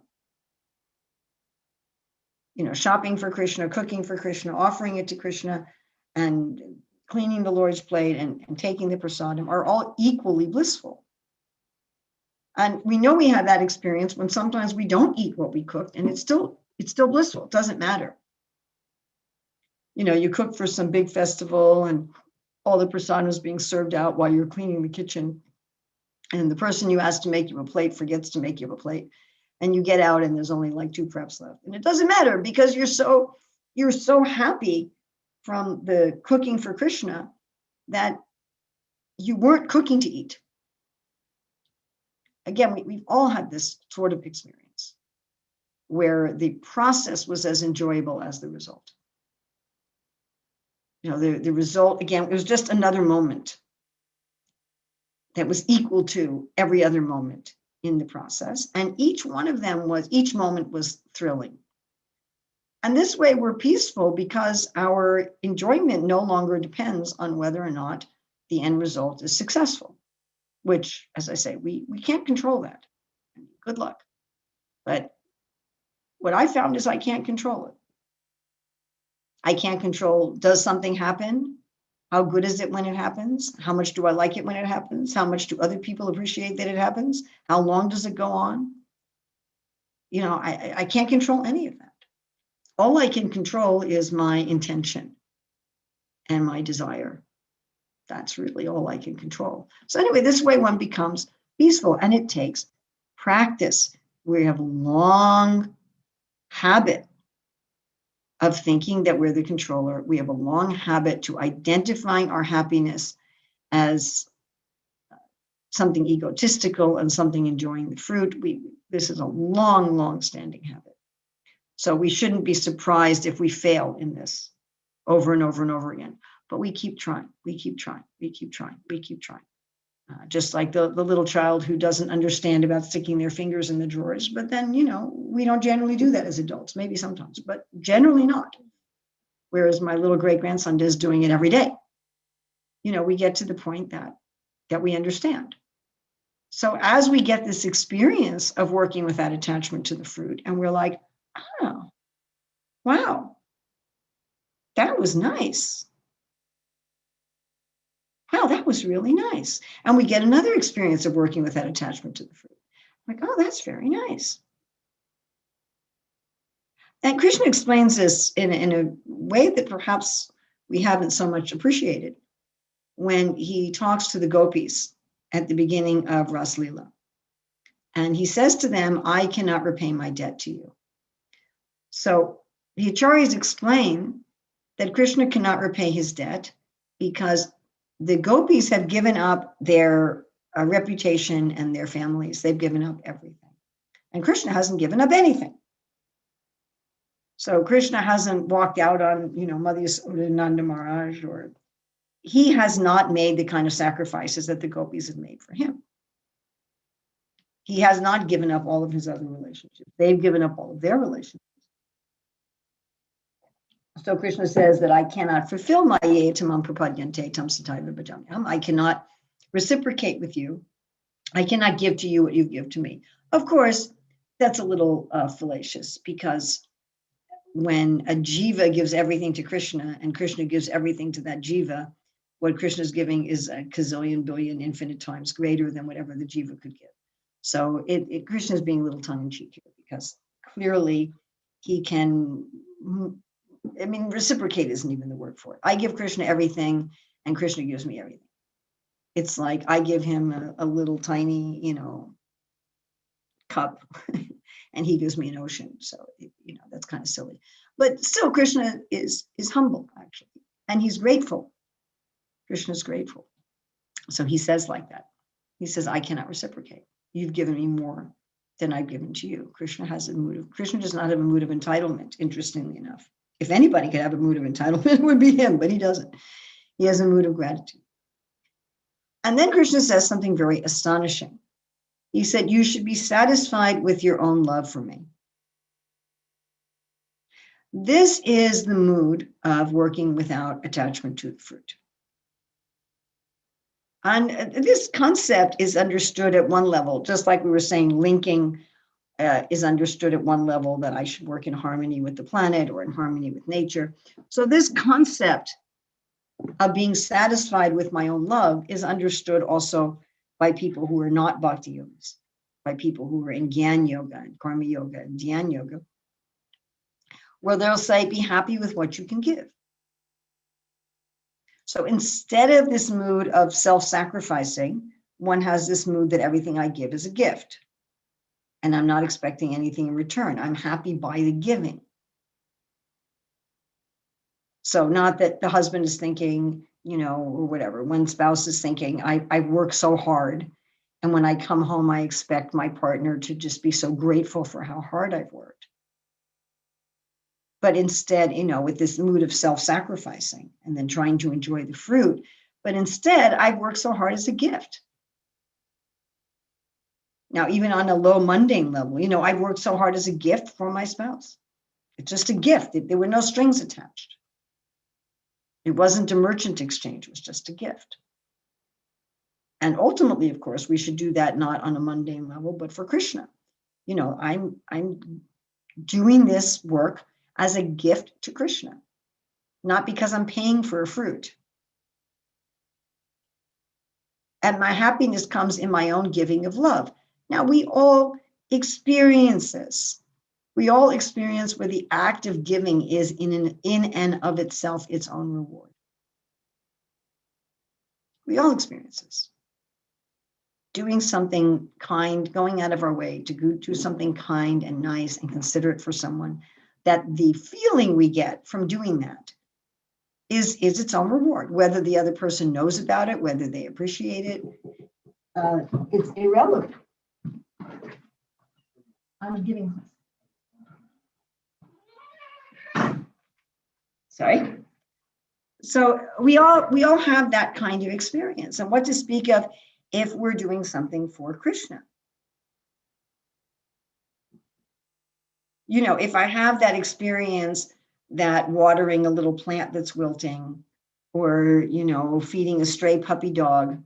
Shopping for Krishna, cooking for Krishna, offering it to Krishna, and cleaning the Lord's plate and taking the prasadam are all equally blissful. And we know we have that experience when sometimes we don't eat what we cooked, and it's still blissful. It doesn't matter. You cook for some big festival and all the prasadam is being served out while you're cleaning the kitchen. And the person you asked to make you a plate forgets to make you a plate. And you get out and there's only like 2 preps left. And it doesn't matter because you're so happy from the cooking for Krishna that you weren't cooking to eat. Again, we've all had this sort of experience where the process was as enjoyable as the result. The result, again, it was just another moment that was equal to every other moment in the process. And each moment was thrilling. And this way we're peaceful because our enjoyment no longer depends on whether or not the end result is successful, which, as I say, we can't control that. Good luck. But what I found is I can't control it. I can't control, does something happen? How good is it when it happens? How much do I like it when it happens? How much do other people appreciate that it happens? How long does it go on? I can't control any of that. All I can control is my intention and my desire. That's really all I can control. So anyway, this way one becomes peaceful, and it takes practice. We have a long habit of thinking that we're the controller. We have a long habit to identifying our happiness as something egotistical and something enjoying the fruit. This is a long standing habit. So we shouldn't be surprised if we fail in this over and over and over again. But we keep trying, we keep trying, we keep trying, we keep trying. Just like the little child who doesn't understand about sticking their fingers in the drawers. But then, we don't generally do that as adults, maybe sometimes, but generally not. Whereas my little great-grandson is doing it every day. We get to the point that we understand. So as we get this experience of working with that attachment to the fruit, and we're like, oh, wow, that was nice. Wow, that was really nice. And we get another experience of working with that attachment to the fruit. Like, oh, that's very nice. And Krishna explains this in a way that perhaps we haven't so much appreciated when he talks to the gopis at the beginning of Ras Lila. And he says to them, I cannot repay my debt to you. So The Acharyas explain that Krishna cannot repay his debt because the gopis have given up their reputation and their families. They've given up everything. And Krishna hasn't given up anything. So Krishna hasn't walked out on, Mother Yasoda, Nanda Maharaj, or he has not made the kind of sacrifices that the gopis have made for him. He has not given up all of his other relationships. They've given up all of their relationships. So Krishna says that I cannot fulfill my yetamam prapadyante tam sataiva bhajamyam. I cannot reciprocate with you. I cannot give to you what you give to me. Of course, that's a little fallacious, because when a jiva gives everything to Krishna and Krishna gives everything to that jiva, what Krishna is giving is a gazillion, billion, infinite times greater than whatever the jiva could give. So Krishna is being a little tongue-in-cheek here, because clearly he can, reciprocate isn't even the word for it. I give Krishna everything and Krishna gives me everything. It's like I give him a little tiny, cup and he gives me an ocean. So, that's kind of silly. But still, Krishna is humble, actually, and he's grateful. Krishna's grateful. So he says like that. He says, I cannot reciprocate. You've given me more than I've given to you. Krishna does not have a mood of entitlement, interestingly enough. If anybody could have a mood of entitlement, it would be him, but he doesn't. He has a mood of gratitude. And then Krishna says something very astonishing. He said, you should be satisfied with your own love for me. This is the mood of working without attachment to the fruit. And this concept is understood at one level, just like we were saying, linking is understood at one level, that I should work in harmony with the planet or in harmony with nature. So this concept of being satisfied with my own love is understood also by people who are not bhakti yogis, by people who are in Gyan Yoga and Karma Yoga and Dhyan Yoga, where they'll say, be happy with what you can give. So instead of this mood of self-sacrificing, one has this mood that everything I give is a gift. And I'm not expecting anything in return. I'm happy by the giving. So not that the husband is thinking, or whatever, one spouse is thinking, I work so hard. And when I come home, I expect my partner to just be so grateful for how hard I've worked. But instead, with this mood of self-sacrificing and then trying to enjoy the fruit, but instead I've worked so hard as a gift. Now, even on a low mundane level, I've worked so hard as a gift for my spouse. It's just a gift. There were no strings attached. It wasn't a merchant exchange. It was just a gift. And ultimately, of course, we should do that not on a mundane level, but for Krishna. I'm doing this work as a gift to Krishna, not because I'm paying for a fruit. And my happiness comes in my own giving of love. Now, we all experience this. We all experience where the act of giving is in and of itself its own reward. We all experience this. Doing something kind, going out of our way to do something kind and nice and considerate for someone, that the feeling we get from doing that is its own reward. Whether the other person knows about it, whether they appreciate it, it's irrelevant. I'm giving. Sorry. So we all have that kind of experience. And what to speak of if we're doing something for Krishna? If I have that experience that watering a little plant that's wilting, or, feeding a stray puppy dog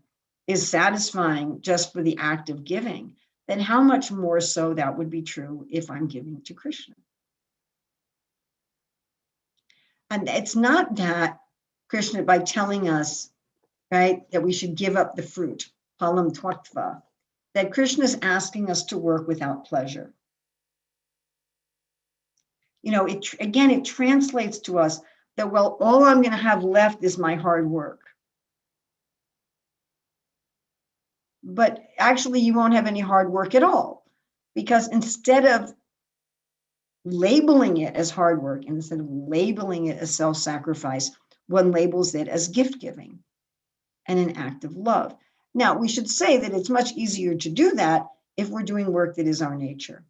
is satisfying just for the act of giving, then how much more so that would be true if I'm giving to Krishna? And it's not that Krishna, by telling us, right, that we should give up the fruit, palam tvaktva, that Krishna is asking us to work without pleasure. It translates to us that, well, all I'm going to have left is my hard work. But actually, you won't have any hard work at all, because instead of labeling it as hard work, and instead of labeling it as self-sacrifice, one labels it as gift giving and an act of love. Now, we should say that it's much easier to do that if we're doing work that is our nature.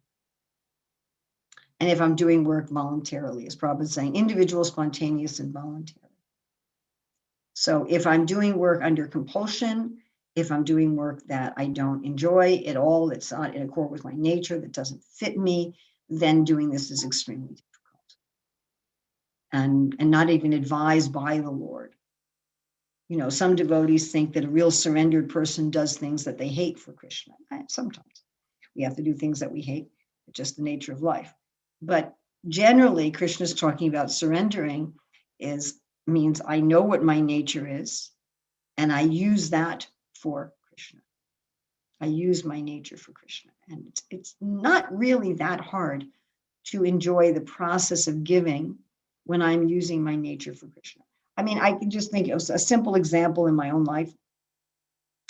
And if I'm doing work voluntarily, as Prabhupada is saying, individual, spontaneous, and voluntary. So if I'm doing work under compulsion, if I'm doing work that I don't enjoy at all, that's not in accord with my nature, that doesn't fit me, then doing this is extremely difficult. And not even advised by the Lord. You know, some devotees think that a real surrendered person does things that they hate for Krishna. Sometimes we have to do things that we hate. It's just the nature of life. But generally, Krishna's talking about surrendering means I know what my nature is, and I use that for Krishna. I use my nature for Krishna. And it's not really that hard to enjoy the process of giving when I'm using my nature for Krishna. I mean, I can just think of a simple example in my own life.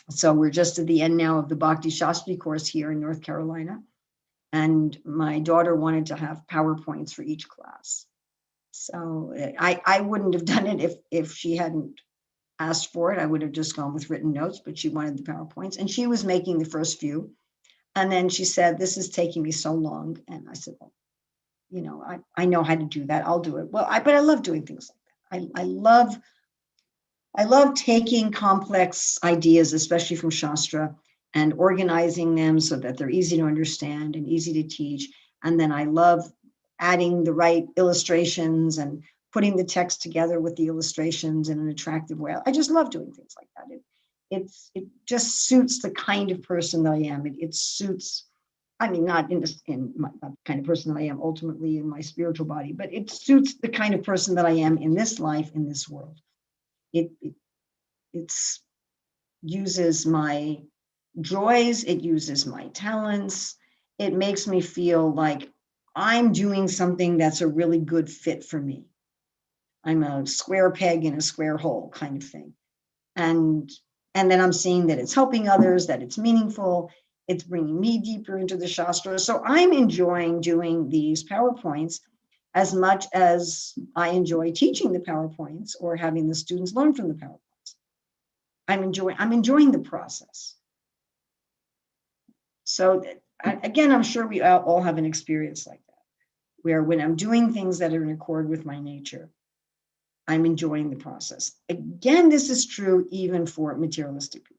So we're just at the end now of the Bhakti Shastri course here in North Carolina. And my daughter wanted to have PowerPoints for each class. So I wouldn't have done it if she hadn't asked for it. I would have just gone with written notes, but she wanted the PowerPoints. And she was making the first few. And then she said, this is taking me so long. And I said, well, you know, I know how to do that. I'll do it. Well, but I love doing things like that. I love taking complex ideas, especially from Shastra, and organizing them so that they're easy to understand and easy to teach. And then I love adding the right illustrations and putting the text together with the illustrations in an attractive way. I just love doing things like that. It just suits the kind of person that I am. It suits, I mean, not not the kind of person that I am ultimately in my spiritual body, but it suits the kind of person that I am in this life, in this world. It uses my joys, it uses my talents. It makes me feel like I'm doing something that's a really good fit for me. I'm a square peg in a square hole kind of thing. And then I'm seeing that it's helping others, that it's meaningful, it's bringing me deeper into the Shastra. So I'm enjoying doing these PowerPoints as much as I enjoy teaching the PowerPoints or having the students learn from the PowerPoints. I'm enjoying the process. So again, I'm sure we all have an experience like that, where when I'm doing things that are in accord with my nature, I'm enjoying the process. Again, this is true even for materialistic people.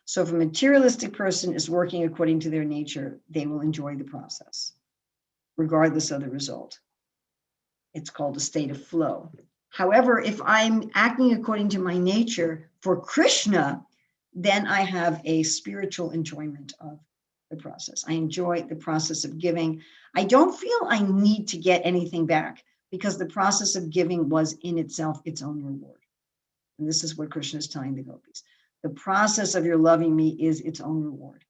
So if a materialistic person is working according to their nature, they will enjoy the process, regardless of the result. It's called a state of flow. However, if I'm acting according to my nature for Krishna, then I have a spiritual enjoyment of the process. I enjoy the process of giving. I don't feel I need to get anything back because the process of giving was in itself its own reward. And this is what Krishna is telling the gopis. The process of your loving me is its own reward.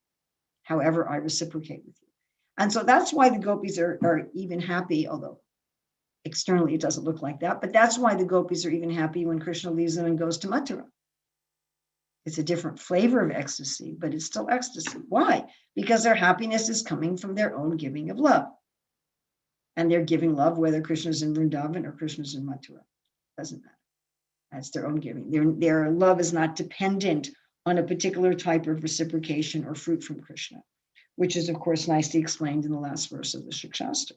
However, I reciprocate with you. And so that's why the gopis are even happy, although externally it doesn't look like that, but that's why the gopis are even happy when Krishna leaves them and goes to Mathura. It's a different flavor of ecstasy, but it's still ecstasy. Why? Because their happiness is coming from their own giving of love. And they're giving love, whether Krishna's in Vrindavan or Krishna's in Mathura. Doesn't matter. That's their own giving. Their love is not dependent on a particular type of reciprocation or fruit from Krishna, which is, of course, nicely explained in the last verse of the Shikshastra.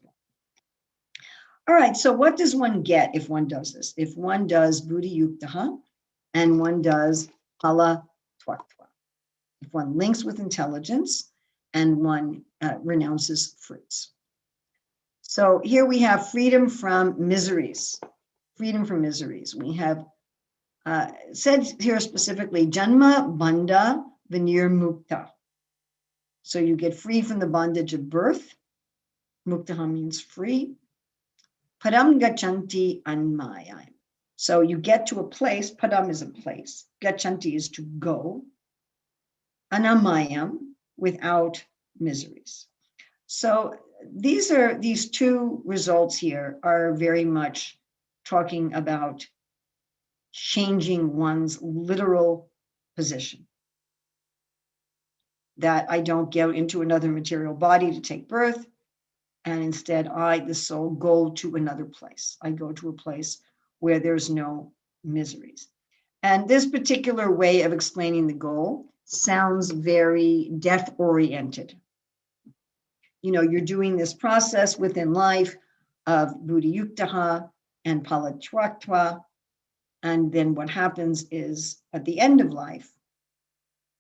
All right, so what does one get if one does this? If one does buddhi yuktaha and one does phala tvaktva. If one links with intelligence and one renounces fruits. So here we have freedom from miseries. Freedom from miseries. We have said here specifically, janma bandha vinirmukta. So you get free from the bondage of birth. Muktaha means free. Padam gachanti anmayam. So you get to a place, padam is a place, gachanti is to go, anamayam, without miseries. So these two results here are very much talking about changing one's literal position. That I don't go into another material body to take birth, And instead, I, the soul, go to another place. I go to a place where there's no miseries. And this particular way of explaining the goal sounds very death-oriented. You know, you're doing this process within life of buddhayuktaha and palatyaktva. And then what happens is at the end of life,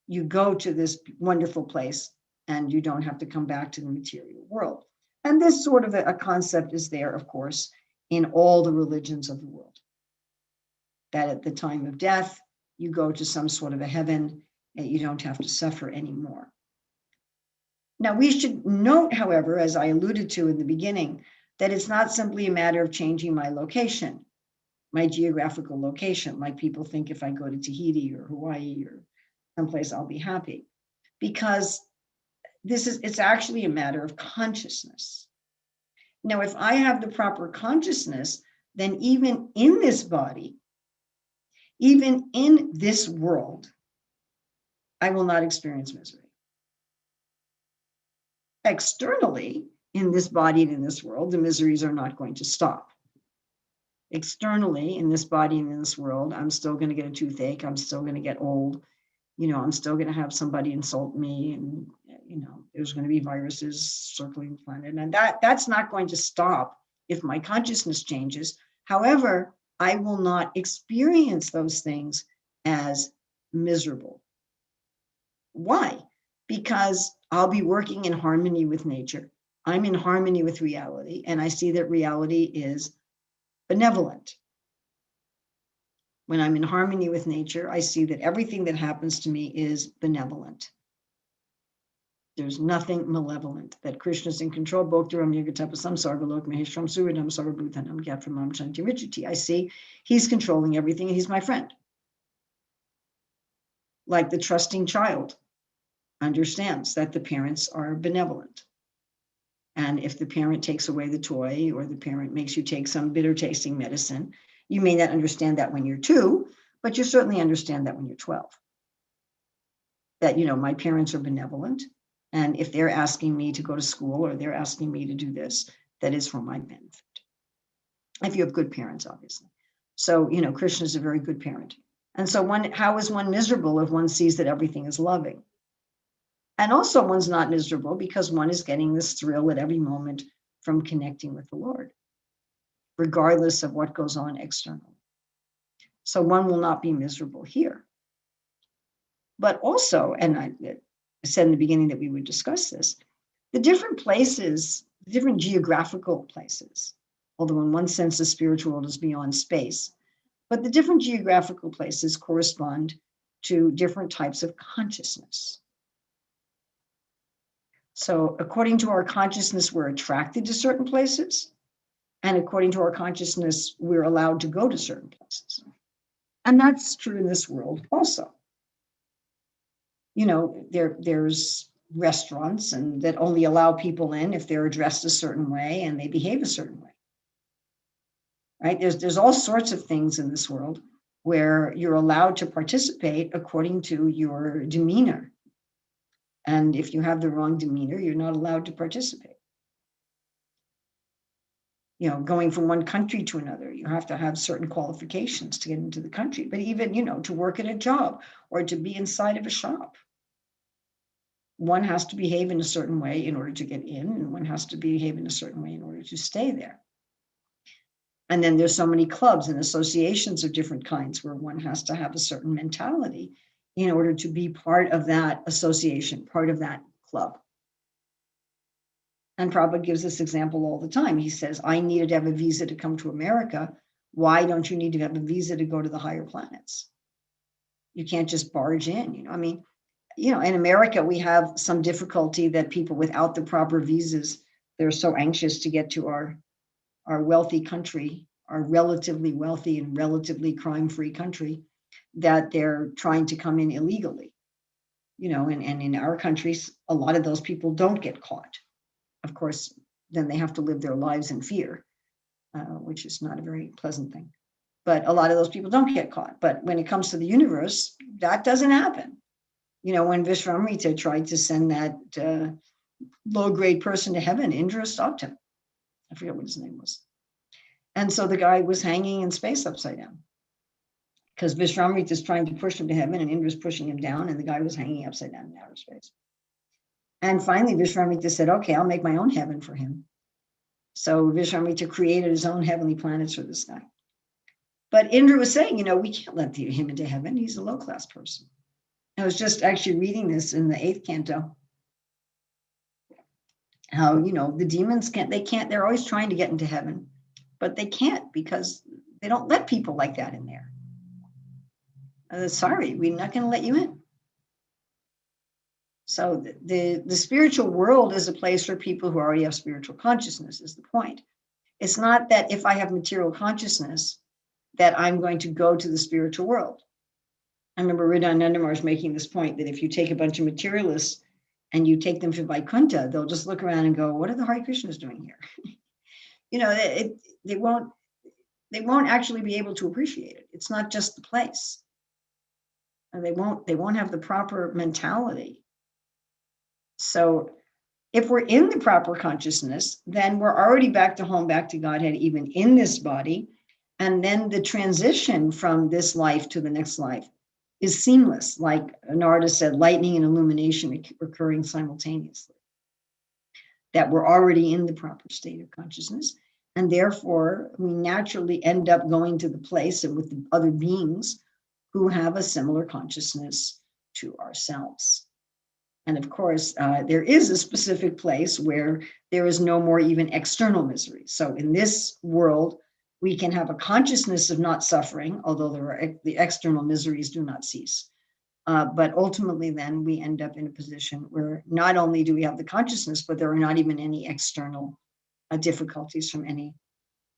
you go to this wonderful place and you don't have to come back to the material world. And this sort of a concept is there, of course, in all the religions of the world. That at the time of death, you go to some sort of a heaven and you don't have to suffer anymore. Now, we should note, however, as I alluded to in the beginning, that it's not simply a matter of changing my location, my geographical location, like people think if I go to Tahiti or Hawaii or someplace, I'll be happy. Because it's actually a matter of consciousness. Now, if I have the proper consciousness, then even in this body, even in this world, I will not experience misery. Externally, in this body and in this world, the miseries are not going to stop. Externally, in this body and in this world, I'm still going to get a toothache. I'm still going to get old. You know, I'm still going to have somebody insult me, and you know, there's going to be viruses circling the planet, and that's not going to stop if my consciousness changes. However, I will not experience those things as miserable. Why? Because I'll be working in harmony with nature. I'm in harmony with reality, and I see that reality is benevolent. When I'm in harmony with nature, I see that everything that happens to me is benevolent. There's nothing malevolent, that Krishna is in control. I see he's controlling everything and he's my friend. Like the trusting child understands that the parents are benevolent. And if the parent takes away the toy or the parent makes you take some bitter tasting medicine, you may not understand that when you're 2, but you certainly understand that when you're 12. That, you know, my parents are benevolent. And if they're asking me to go to school or they're asking me to do this, that is for my benefit. If you have good parents, obviously. So, you know, Krishna is a very good parent. And so how is one miserable if one sees that everything is loving? And also one's not miserable because one is getting this thrill at every moment from connecting with the Lord, regardless of what goes on externally. So one will not be miserable here. But also, and I said in the beginning that we would discuss this, the different places, the different geographical places, although in one sense the spiritual world is beyond space, but the different geographical places correspond to different types of consciousness. So according to our consciousness, we're attracted to certain places, and according to our consciousness, we're allowed to go to certain places. And that's true in this world also. You know, there's restaurants and that only allow people in if they're dressed a certain way and they behave a certain way. Right? There's all sorts of things in this world where you're allowed to participate according to your demeanor. And if you have the wrong demeanor, you're not allowed to participate. You know, going from one country to another, you have to have certain qualifications to get into the country. But even, you know, to work at a job or to be inside of a shop, one has to behave in a certain way in order to get in, and one has to behave in a certain way in order to stay there. And then there's so many clubs and associations of different kinds where one has to have a certain mentality in order to be part of that association, part of that club. And Prabhupada gives this example all the time. He says, I needed to have a visa to come to America. Why don't you need to have a visa to go to the higher planets? You can't just barge in, you know, I mean, you know, in America, we have some difficulty that people without the proper visas, they're so anxious to get to our wealthy country, our relatively wealthy and relatively crime-free country, that they're trying to come in illegally. You know, and in our countries, a lot of those people don't get caught. Of course, then they have to live their lives in fear, which is not a very pleasant thing. But a lot of those people don't get caught. But when it comes to the universe, that doesn't happen. You know, when Vishwamrita tried to send that low-grade person to heaven, Indra stopped him. I forget what his name was. And so the guy was hanging in space upside down because Vishwamitra is trying to push him to heaven and Indra's pushing him down, and the guy was hanging upside down in outer space. And finally, Vishwamitra said, okay, I'll make my own heaven for him. So Vishwamitra created his own heavenly planets for this guy. But Indra was saying, we can't let him into heaven. He's a low-class person. I was just actually reading this in the 8th canto. How, the demons they're always trying to get into heaven, but they can't because they don't let people like that in there. Sorry, we're not going to let you in. So the spiritual world is a place for people who already have spiritual consciousness, is the point. It's not that if I have material consciousness, that I'm going to go to the spiritual world. I remember Ridan Nandamars making this point that if you take a bunch of materialists and you take them to Vaikuntha, they'll just look around and go, what are the Hare Krishnas doing here? They won't actually be able to appreciate it. It's not just the place. And they won't have the proper mentality. So if we're in the proper consciousness, then we're already back to home, back to Godhead, even in this body. And then the transition from this life to the next life is seamless. Like Narada said, lightning and illumination occurring simultaneously. That we're already in the proper state of consciousness. And therefore, we naturally end up going to the place and with the other beings who have a similar consciousness to ourselves. And of course, there is a specific place where there is no more even external misery. So in this world, we can have a consciousness of not suffering, although the external miseries do not cease. But ultimately, then we end up in a position where not only do we have the consciousness, but there are not even any external difficulties from any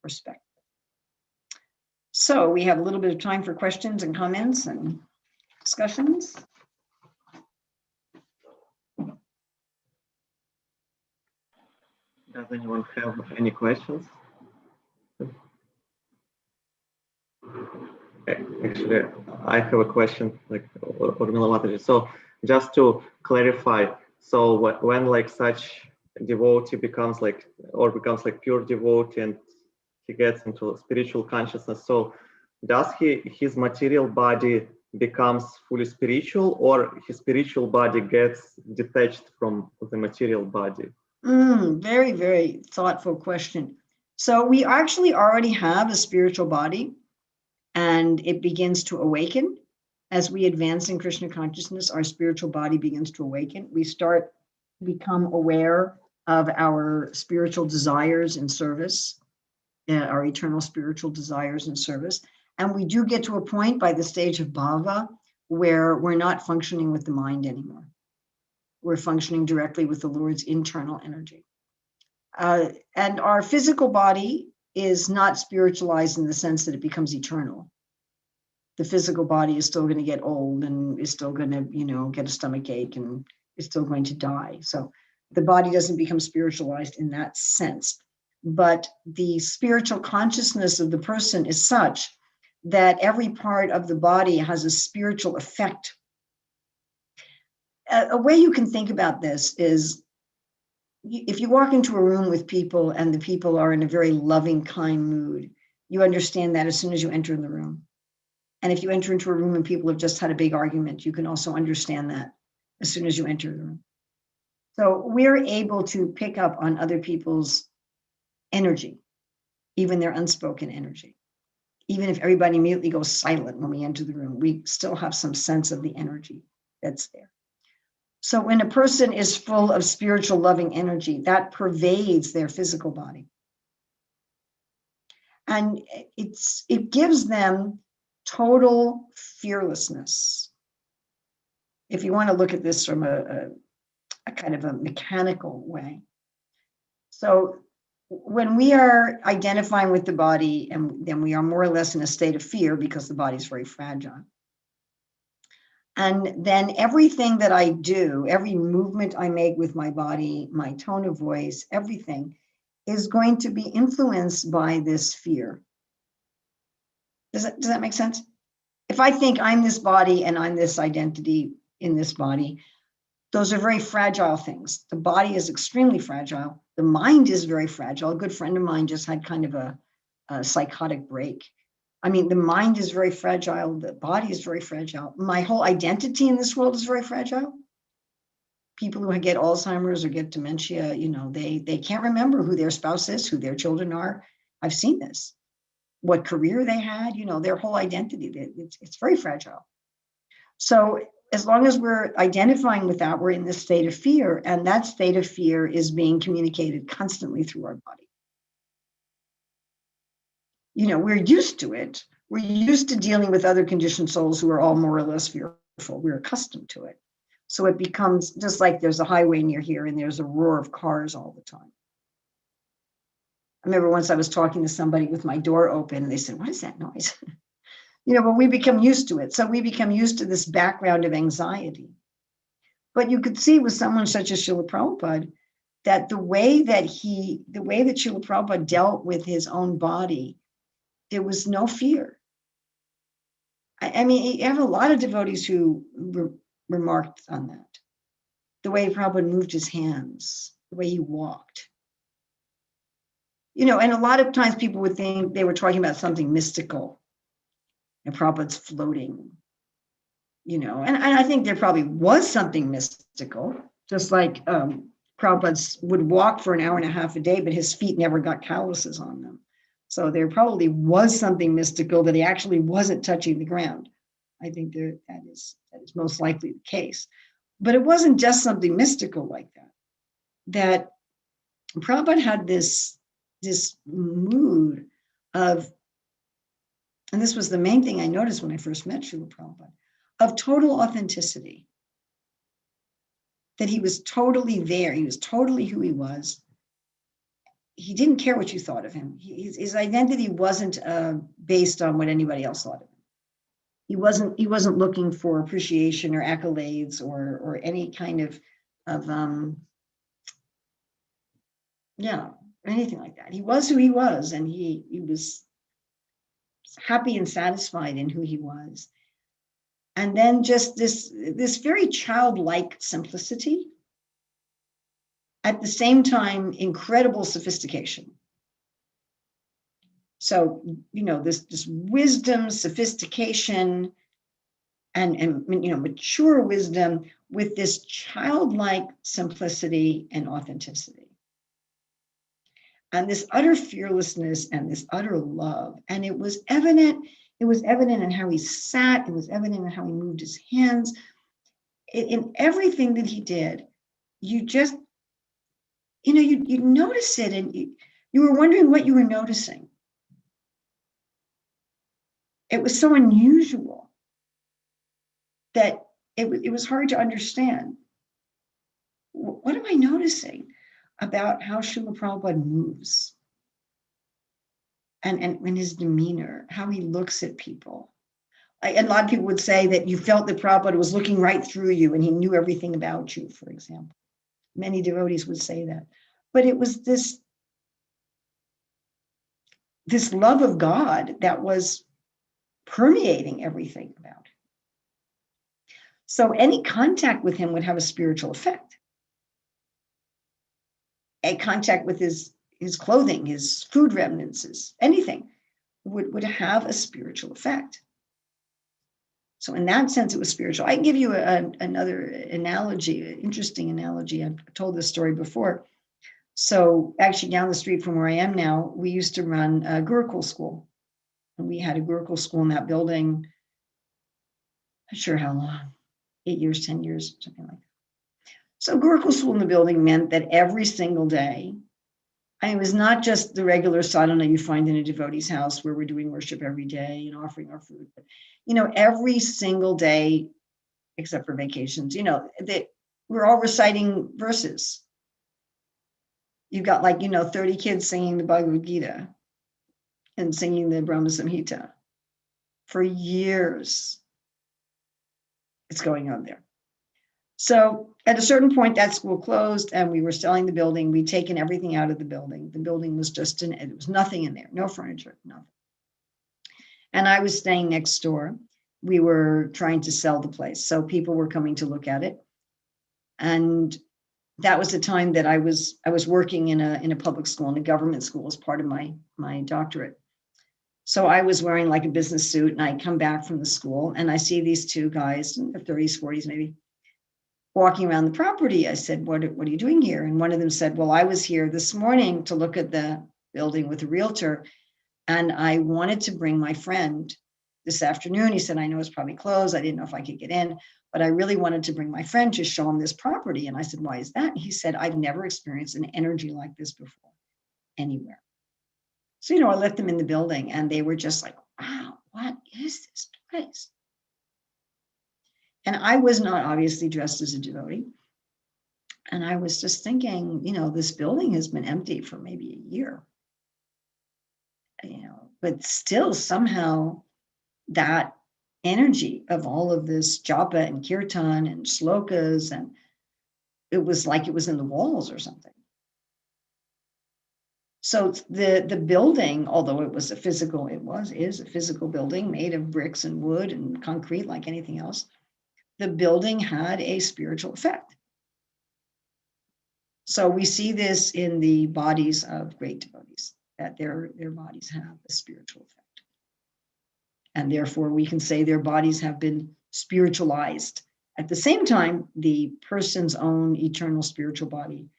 perspective. So we have a little bit of time for questions and comments and discussions. Does anyone have any questions? Actually, I have a question, like Urmila Mataji. So just to clarify, so when like such devotee becomes like pure devotee and he gets into spiritual consciousness, so does his material body becomes fully spiritual, or his spiritual body gets detached from the material body? Very, very thoughtful question. So we actually already have a spiritual body, and it begins to awaken. As we advance in Krishna consciousness, our spiritual body begins to awaken. We start to become aware of our spiritual desires in service, our eternal spiritual desires in service. And we do get to a point by the stage of bhava where we're not functioning with the mind anymore. We're functioning directly with the Lord's internal energy. And our physical body is not spiritualized in the sense that it becomes eternal. The physical body is still going to get old and is still going to, get a stomach ache and is still going to die. So the body doesn't become spiritualized in that sense. But the spiritual consciousness of the person is such that every part of the body has a spiritual effect. A way you can think about this is if you walk into a room with people and the people are in a very loving, kind mood, you understand that as soon as you enter in the room. And if you enter into a room and people have just had a big argument, you can also understand that as soon as you enter the room. So we're able to pick up on other people's energy, even their unspoken energy. Even if everybody immediately goes silent when we enter the room, we still have some sense of the energy that's there. So when a person is full of spiritual loving energy, that pervades their physical body. And it gives them total fearlessness. If you want to look at this from a kind of a mechanical way. So when we are identifying with the body, and then we are more or less in a state of fear because the body is very fragile. And then everything that I do, every movement I make with my body, my tone of voice, everything is going to be influenced by this fear. Does that make sense? If I think I'm this body and I'm this identity in this body, Those are very fragile things. The body is extremely fragile. The mind is very fragile. A good friend of mine just had kind of a psychotic break. I mean, the mind is very fragile. The body is very fragile. My whole identity in this world is very fragile. People who get Alzheimer's or get dementia, they can't remember who their spouse is, who their children are. I've seen this. What career they had, their whole identity. It's very fragile. So as long as we're identifying with that, we're in this state of fear, and that state of fear is being communicated constantly through our body. We're used to it. We're used to dealing with other conditioned souls who are all more or less fearful. We're accustomed to it. So it becomes just like there's a highway near here and there's a roar of cars all the time. I remember once I was talking to somebody with my door open and they said, "What is that noise?" But we become used to it. So we become used to this background of anxiety. But you could see with someone such as Srila Prabhupada, that the way that Srila Prabhupada dealt with his own body, there was no fear. I mean, you have a lot of devotees who remarked on that. The way Prabhupada moved his hands, the way he walked. And a lot of times people would think they were talking about something mystical. And Prabhupada's floating, and I think there probably was something mystical, just like Prabhupada would walk for an hour and a half a day, but his feet never got calluses on them. So there probably was something mystical that he actually wasn't touching the ground. I think that is most likely the case. But it wasn't just something mystical like that. That Prabhupada had this mood of, and this was the main thing I noticed when I first met Srila Prabhupada, of total authenticity. That he was totally there. He was totally who he was. He didn't care what you thought of him. His identity wasn't based on what anybody else thought of him. He wasn't looking for appreciation or accolades or any kind of anything like that. He was who he was, and he was happy and satisfied in who he was. And then just this very childlike simplicity, at the same time, incredible sophistication. So, this wisdom, sophistication, and mature wisdom with this childlike simplicity and authenticity. And this utter fearlessness and this utter love. And it was evident in how he sat, it was evident in how he moved his hands. In everything that he did, you just, you notice it, and you were wondering what you were noticing. It was so unusual that it was hard to understand. What am I noticing about how Srila Prabhupada moves and his demeanor, how he looks at people? And a lot of people would say that you felt that Prabhupada was looking right through you and he knew everything about you, for example. Many devotees would say that. But it was this love of God that was permeating everything about him. So any contact with him would have a spiritual effect. A contact with his clothing, his food remnants, anything would have a spiritual effect. So in that sense, it was spiritual. I can give you another analogy, an interesting analogy. I've told this story before. So actually down the street from where I am now, we used to run a Gurukul school. And we had a Gurukul school in that building, not sure how long, 8 years, 10 years, something like that. So Gurukul school in the building meant that every single day, it was not just the regular sadhana you find in a devotee's house where we're doing worship every day and offering our food. But, every single day, except for vacations, that we're all reciting verses. You've got 30 kids singing the Bhagavad-gita and singing the Brahma Samhita. For years, it's going on there. So at a certain point, that school closed and we were selling the building. We'd taken everything out of the building. The building was it was nothing in there, no furniture, nothing. And I was staying next door. We were trying to sell the place. So people were coming to look at it. And that was the time that I was working in a public school, in a government school, as part of my doctorate. So I was wearing like a business suit, and I come back from the school and I see these two guys in their 30s, 40s maybe, walking around the property. I said, what are you doing here? And one of them said, well, I was here this morning to look at the building with a realtor, and I wanted to bring my friend this afternoon. He said, I know it's probably closed. I didn't know if I could get in, but I really wanted to bring my friend to show him this property. And I said, why is that? And he said, I've never experienced an energy like this before anywhere. So, I let them in the building, and they were just like, wow, what is this place? And I was not obviously dressed as a devotee. And I was just thinking, this building has been empty for maybe a year, but still somehow that energy of all of this japa and kirtan and shlokas, and it was like it was in the walls or something. So the building, although it was is a physical building made of bricks and wood and concrete like anything else, the building had a spiritual effect. So we see this in the bodies of great devotees, that their bodies have a spiritual effect. And therefore we can say their bodies have been spiritualized. At the same time, the person's own eternal spiritual body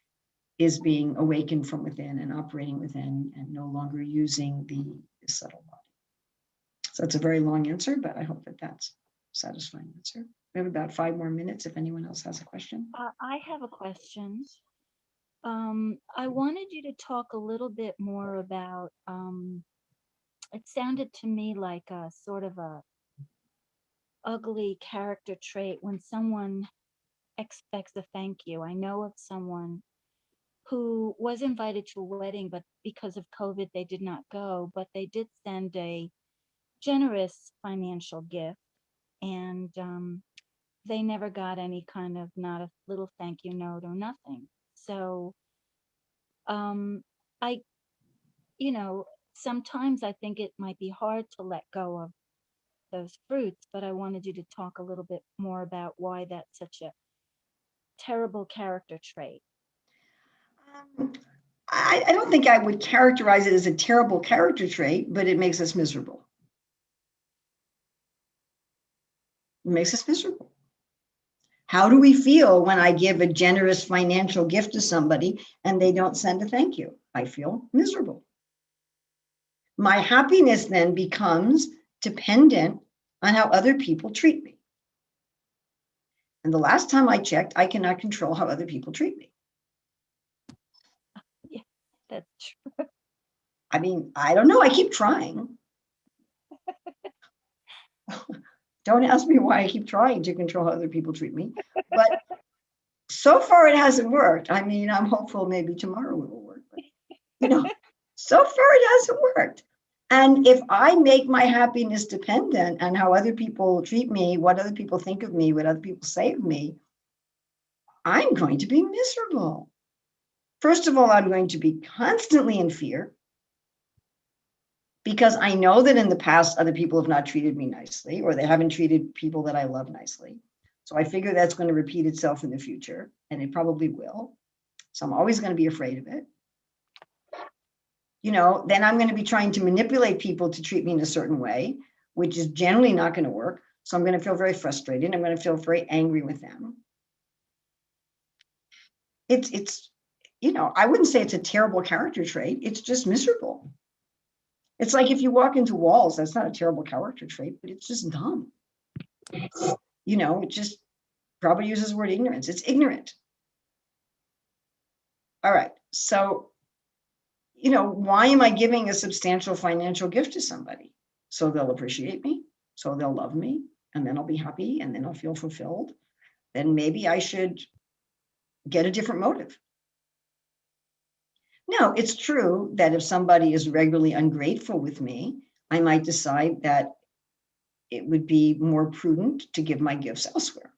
is being awakened from within and operating within, and no longer using the subtle body. So that's a very long answer, but I hope that that's a satisfying answer. We have about 5 more minutes if anyone else has a question. I have a question. I wanted you to talk a little bit more about, it sounded to me like a sort of a ugly character trait when someone expects a thank you. I know of someone who was invited to a wedding, but because of COVID, they did not go, but they did send a generous financial gift, and they never got any kind of, not a little thank you note or nothing. So I, sometimes I think it might be hard to let go of those fruits, but I wanted you to talk a little bit more about why that's such a terrible character trait. I don't think I would characterize it as a terrible character trait, but it makes us miserable. It makes us miserable. How do we feel when I give a generous financial gift to somebody and they don't send a thank you? I feel miserable. My happiness then becomes dependent on how other people treat me. And the last time I checked, I cannot control how other people treat me. Yeah, that's true. I mean, I don't know. I keep trying. Don't ask me why I keep trying to control how other people treat me. But so far it hasn't worked. I mean, I'm hopeful maybe tomorrow it will work. But, so far it hasn't worked. And if I make my happiness dependent on how other people treat me, what other people think of me, what other people say of me, I'm going to be miserable. First of all, I'm going to be constantly in fear, because I know that in the past, other people have not treated me nicely, or they haven't treated people that I love nicely. So I figure that's going to repeat itself in the future, and it probably will. So I'm always going to be afraid of it. Then I'm going to be trying to manipulate people to treat me in a certain way, which is generally not going to work. So I'm going to feel very frustrated. I'm going to feel very angry with them. It's I wouldn't say it's a terrible character trait. It's just miserable. It's like if you walk into walls, that's not a terrible character trait, but it's just dumb. It just probably uses the word ignorance. It's ignorant. All right. So, why am I giving a substantial financial gift to somebody? So they'll appreciate me, so they'll love me, and then I'll be happy, and then I'll feel fulfilled. Then maybe I should get a different motive. Now, it's true that if somebody is regularly ungrateful with me, I might decide that it would be more prudent to give my gifts elsewhere.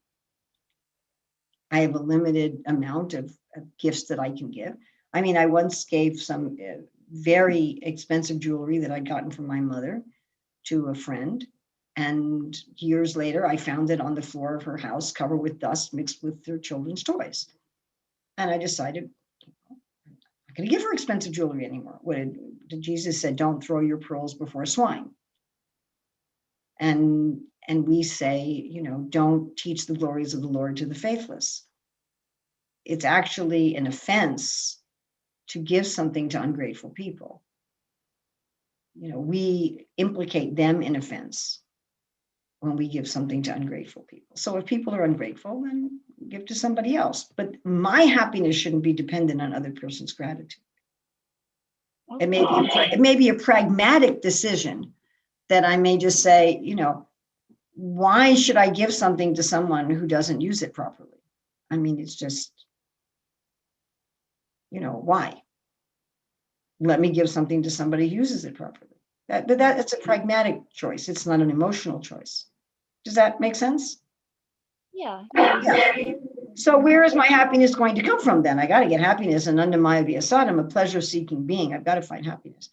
I have a limited amount of gifts that I can give. I mean, I once gave some very expensive jewelry that I'd gotten from my mother to a friend, And years later, I found it on the floor of her house, covered with dust mixed with their children's toys. And I decided, I'm not going to give her expensive jewelry anymore. Jesus said, don't throw your pearls before swine. And we say, don't teach the glories of the Lord to the faithless. It's actually an offense to give something to ungrateful people. We implicate them in offense when we give something to ungrateful people. So if people are ungrateful, then give to somebody else. But my happiness shouldn't be dependent on other person's gratitude. It may be a pragmatic decision that I may just say, why should I give something to someone who doesn't use it properly? I mean, it's just, why? Let me give something to somebody who uses it properly. That's a pragmatic choice. It's not an emotional choice. Does that make sense? Yeah. So where is my happiness going to come from then? I got to get happiness, and under Maya Vyasad, I'm a pleasure-seeking being. I've got to find happiness.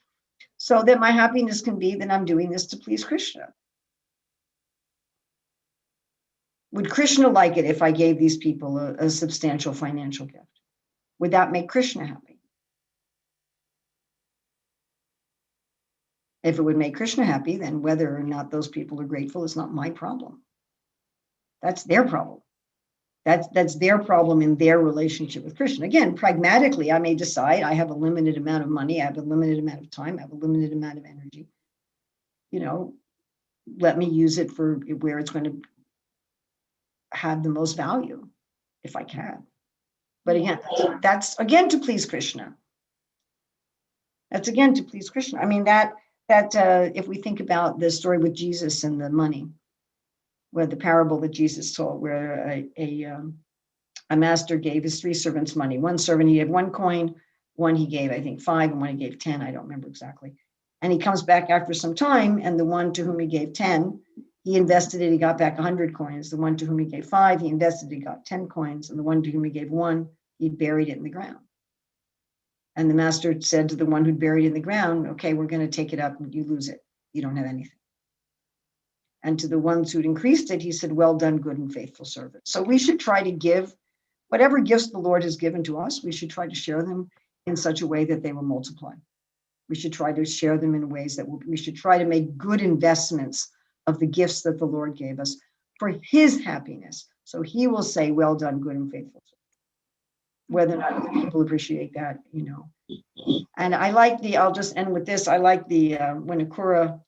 So that my happiness can be that I'm doing this to please Krishna. Would Krishna like it if I gave these people a substantial financial gift? Would that make Krishna happy? If it would make Krishna happy, then whether or not those people are grateful is not my problem. That's their problem. That's their problem in their relationship with Krishna. Again, pragmatically, I may decide I have a limited amount of money, I have a limited amount of time, I have a limited amount of energy. Let me use it for where it's going to have the most value, if I can. But again, that's again to please Krishna. That's again to please Krishna. I mean, that if we think about the story with Jesus and the money, where the parable that Jesus told, where a master gave his 3 servants money. One servant, he gave 1 coin, one he gave, I think, 5, and one he gave 10. I don't remember exactly. And he comes back after some time, and the one to whom he gave 10, he invested it, he got back 100 coins. The one to whom he gave 5, he invested, he got 10 coins. And the one to whom he gave 1, he buried it in the ground. And the master said to the one who'd buried it in the ground, okay, we're going to take it up and you lose it. You don't have anything. And to the ones who'd increased it, he said, well done, good and faithful servant. So we should try to give whatever gifts the Lord has given to us, we should try to share them in such a way that they will multiply. We should try to share them in ways that we should try to make good investments of the gifts that the Lord gave us for his happiness. So he will say, well done, good and faithful. Whether or not other people appreciate that, And I like I'll just end with this. I like when Akura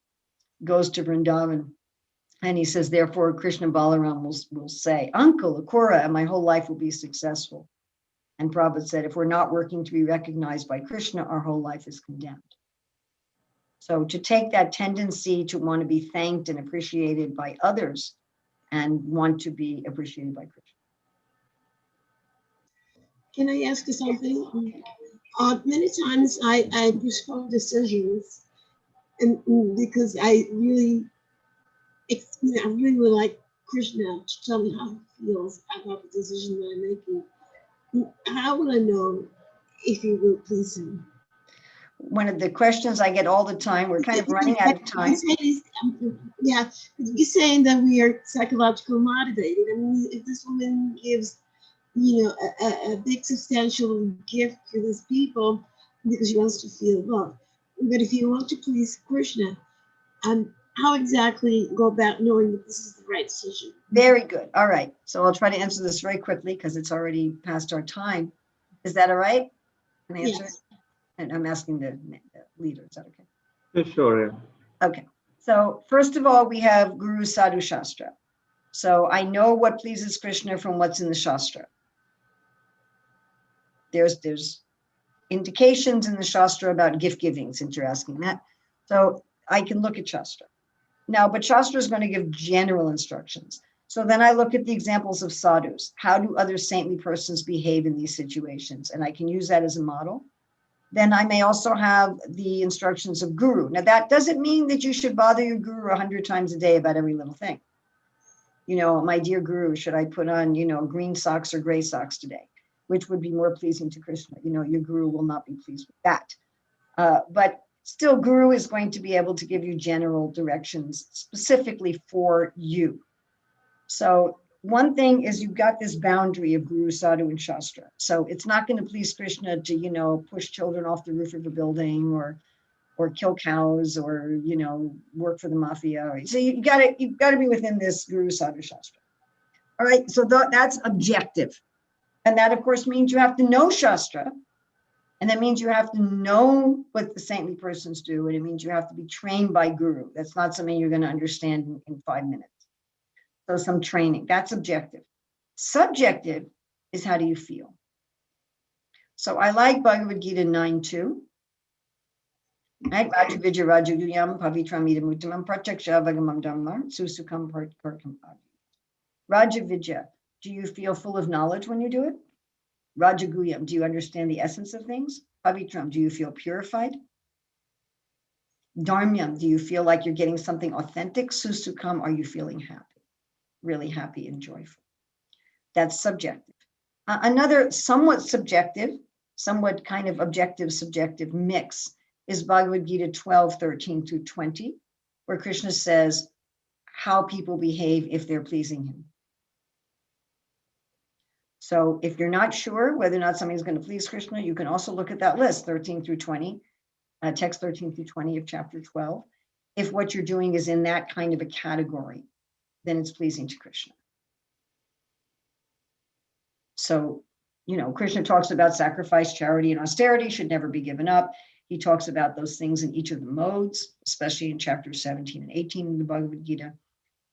goes to Vrindavan and he says, therefore, Krishna Balaram will say, Uncle, Akura, and my whole life will be successful. And Prabhupada said, if we're not working to be recognized by Krishna, our whole life is condemned. So to take that tendency to want to be thanked and appreciated by others and want to be appreciated by Krishna. Can I ask you something? Many times I postpone decisions, and because I really would like Krishna to tell me how he feels about the decision that I'm making. How would I know if he will please him? One of the questions I get all the time, we're kind of running out of time. Yeah, you're saying that we are psychologically motivated. I mean, if this woman gives, a big substantial gift for these people because she wants to feel loved. But if you want to please Krishna, how exactly go about knowing that this is the right decision? Very good. All right. So I'll try to answer this very quickly because it's already past our time. Is that all right? Can I answer it? And I'm asking the leader. Is that okay? Sure. Yeah. Okay. So first of all, we have Guru Sadhu Shastra. So I know what pleases Krishna from what's in the Shastra. There's indications in the Shastra about gift giving, since you're asking that. So I can look at Shastra. Now, but Shastra is going to give general instructions. So then I look at the examples of sadhus. How do other saintly persons behave in these situations? And I can use that as a model. Then I may also have the instructions of guru. Now, that doesn't mean that you should bother your guru 100 times a day about every little thing. My dear guru, should I put on, green socks or gray socks today? Which would be more pleasing to Krishna? Your guru will not be pleased with that. But Still, Guru is going to be able to give you general directions specifically for you. So one thing is you've got this boundary of Guru, Sadhu, and Shastra. So it's not going to please Krishna to, you know, push children off the roof of a building or kill cows or, you know, work for the mafia. So you've got to be within this Guru, Sadhu, Shastra. All right, so that's objective. And that, of course, means you have to know Shastra. And that means you have to know what the saintly persons do. And it means you have to be trained by Guru. That's not something you're going to understand in 5 minutes. So some training, that's objective. Subjective is how do you feel? So I like Bhagavad-gita 9.2. Right? Rajavidya Rajaguyam Pavitram Idam Uttamam Prachaksha Vagamam Dhammar Susukam Parkam. Rajavidya, do you feel full of knowledge when you do it? Rajaguyam, do you understand the essence of things? Pavitram, do you feel purified? Dharmyam, do you feel like you're getting something authentic? Susukam, are you feeling happy? Really happy and joyful. That's subjective. Another somewhat subjective, somewhat kind of objective, subjective mix is Bhagavad Gita 12:13-20, where Krishna says how people behave if they're pleasing him. So if you're not sure whether or not something's going to please Krishna, you can also look at that list, 13-20, text 13-20 of chapter 12. If what you're doing is in that kind of a category, then it's pleasing to Krishna. So, you know, Krishna talks about sacrifice, charity, and austerity should never be given up. He talks about those things in each of the modes, especially in chapters 17 and 18 in the Bhagavad Gita.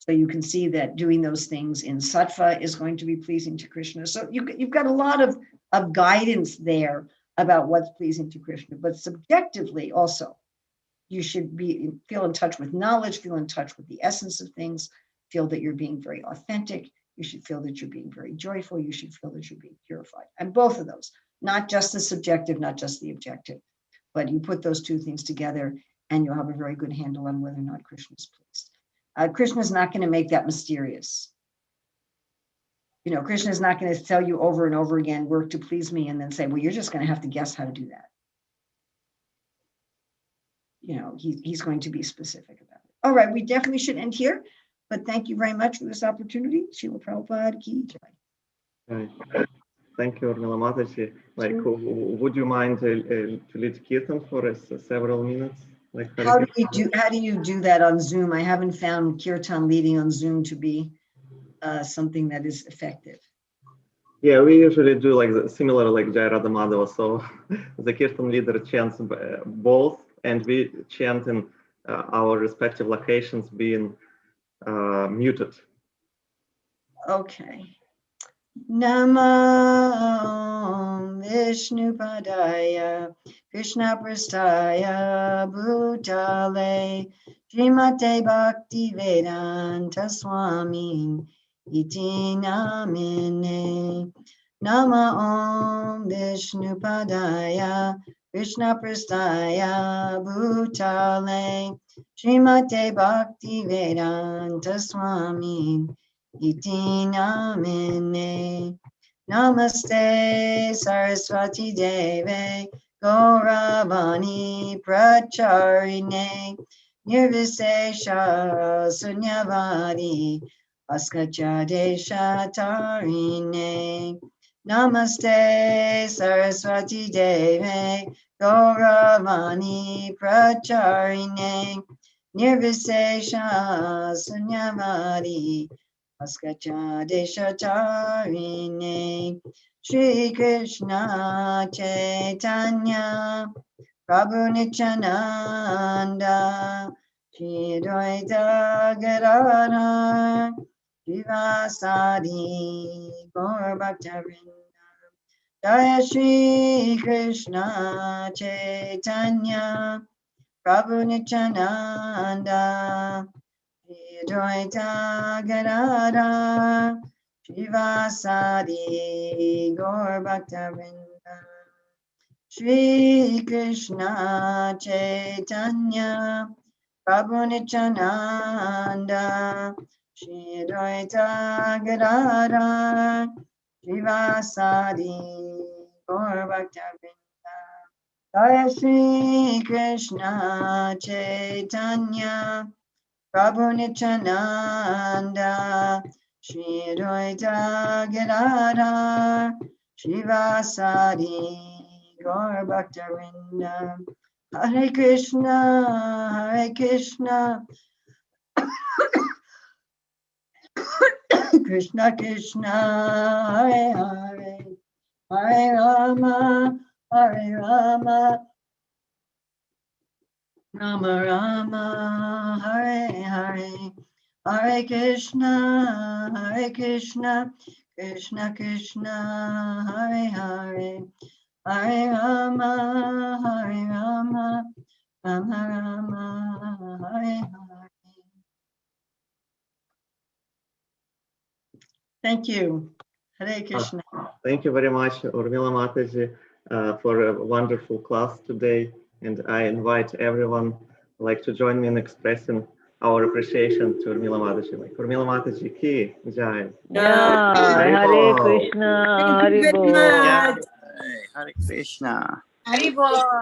So you can see that doing those things in sattva is going to be pleasing to Krishna. So you've got a lot of guidance there about what's pleasing to Krishna. But subjectively also, you should feel in touch with knowledge, feel in touch with the essence of things, feel that you're being very authentic. You should feel that you're being very joyful. You should feel that you're being purified. And both of those, not just the subjective, not just the objective, but you put those two things together and you'll have a very good handle on whether or not Krishna is pleased. Krishna is not going to make that mysterious. You know, Krishna is not going to tell you over and over again, work to please me, and then say, well, you're just going to have to guess how to do that. You know, he's going to be specific about it. All right, we definitely should end here, but thank you very much for this opportunity. Srila Prabhupada ki jai. Thank you, Urmila Mataji. Like, would you mind to lead Kirtan for us several minutes? Like, how do you do that on Zoom? I haven't found Kirtan leading on Zoom to be something that is effective. Yeah, we usually do like similar like Jai Radha Madhava. So the Kirtan leader chants both, and we chant in our respective locations being muted. Okay. Namo Vishnu Padaya Krishna Prastaya Bhutale Srimate Bhakti Vedanta Swami Iti Namine. Nama Om Vishnu Padaya Krishna Prastaya Bhutale Srimate Bhakti Vedanta Swami Iti namine. Namaste Saraswati Deve Gauravani Pracharine Nirvisesha Sunyavadi Askachadesha Tarine. Namaste Saraswati Deve Gauravani Pracharine Nirvisesha Sunyavadi Askacha Deshatarine. Shri Krishna Chaitanya Prabhu Nityananda Shri Dvaita Gadadhar Srivasadi Gaur Bhaktavinda. Jaya Shri Krishna Chaitanya Prabhu Nityananda Dvaita Gadadhar Srivasadi Gaur Bhaktavinda. Shri Krishna Chaitanya Prabhu Nityananda Shri Dvaita Gadadhar Srivasadi Gaur Bhaktavinda. Jai Shri Krishna Chaitanya Prabhu Nityananda Shri Advaita Gadadhar Shivasadi Gaur Bhaktavinda Hare Krishna Krishna Krishna Hare Hare Hare Rama Rama Rama Hare Hare Hare Krishna Krishna Krishna Hare Hare Hare Rama Rama Rama Hare Hare. Thank you. Hare Krishna. Thank you very much, Urmila Mataji, for a wonderful class today. And I invite everyone like to join me in expressing our appreciation to Urmila Mataji. Like Urmila Mataji ki jai. Yeah, Hare Krishna, Thank you Hare very Bol. much. Hare Krishna. Haribol.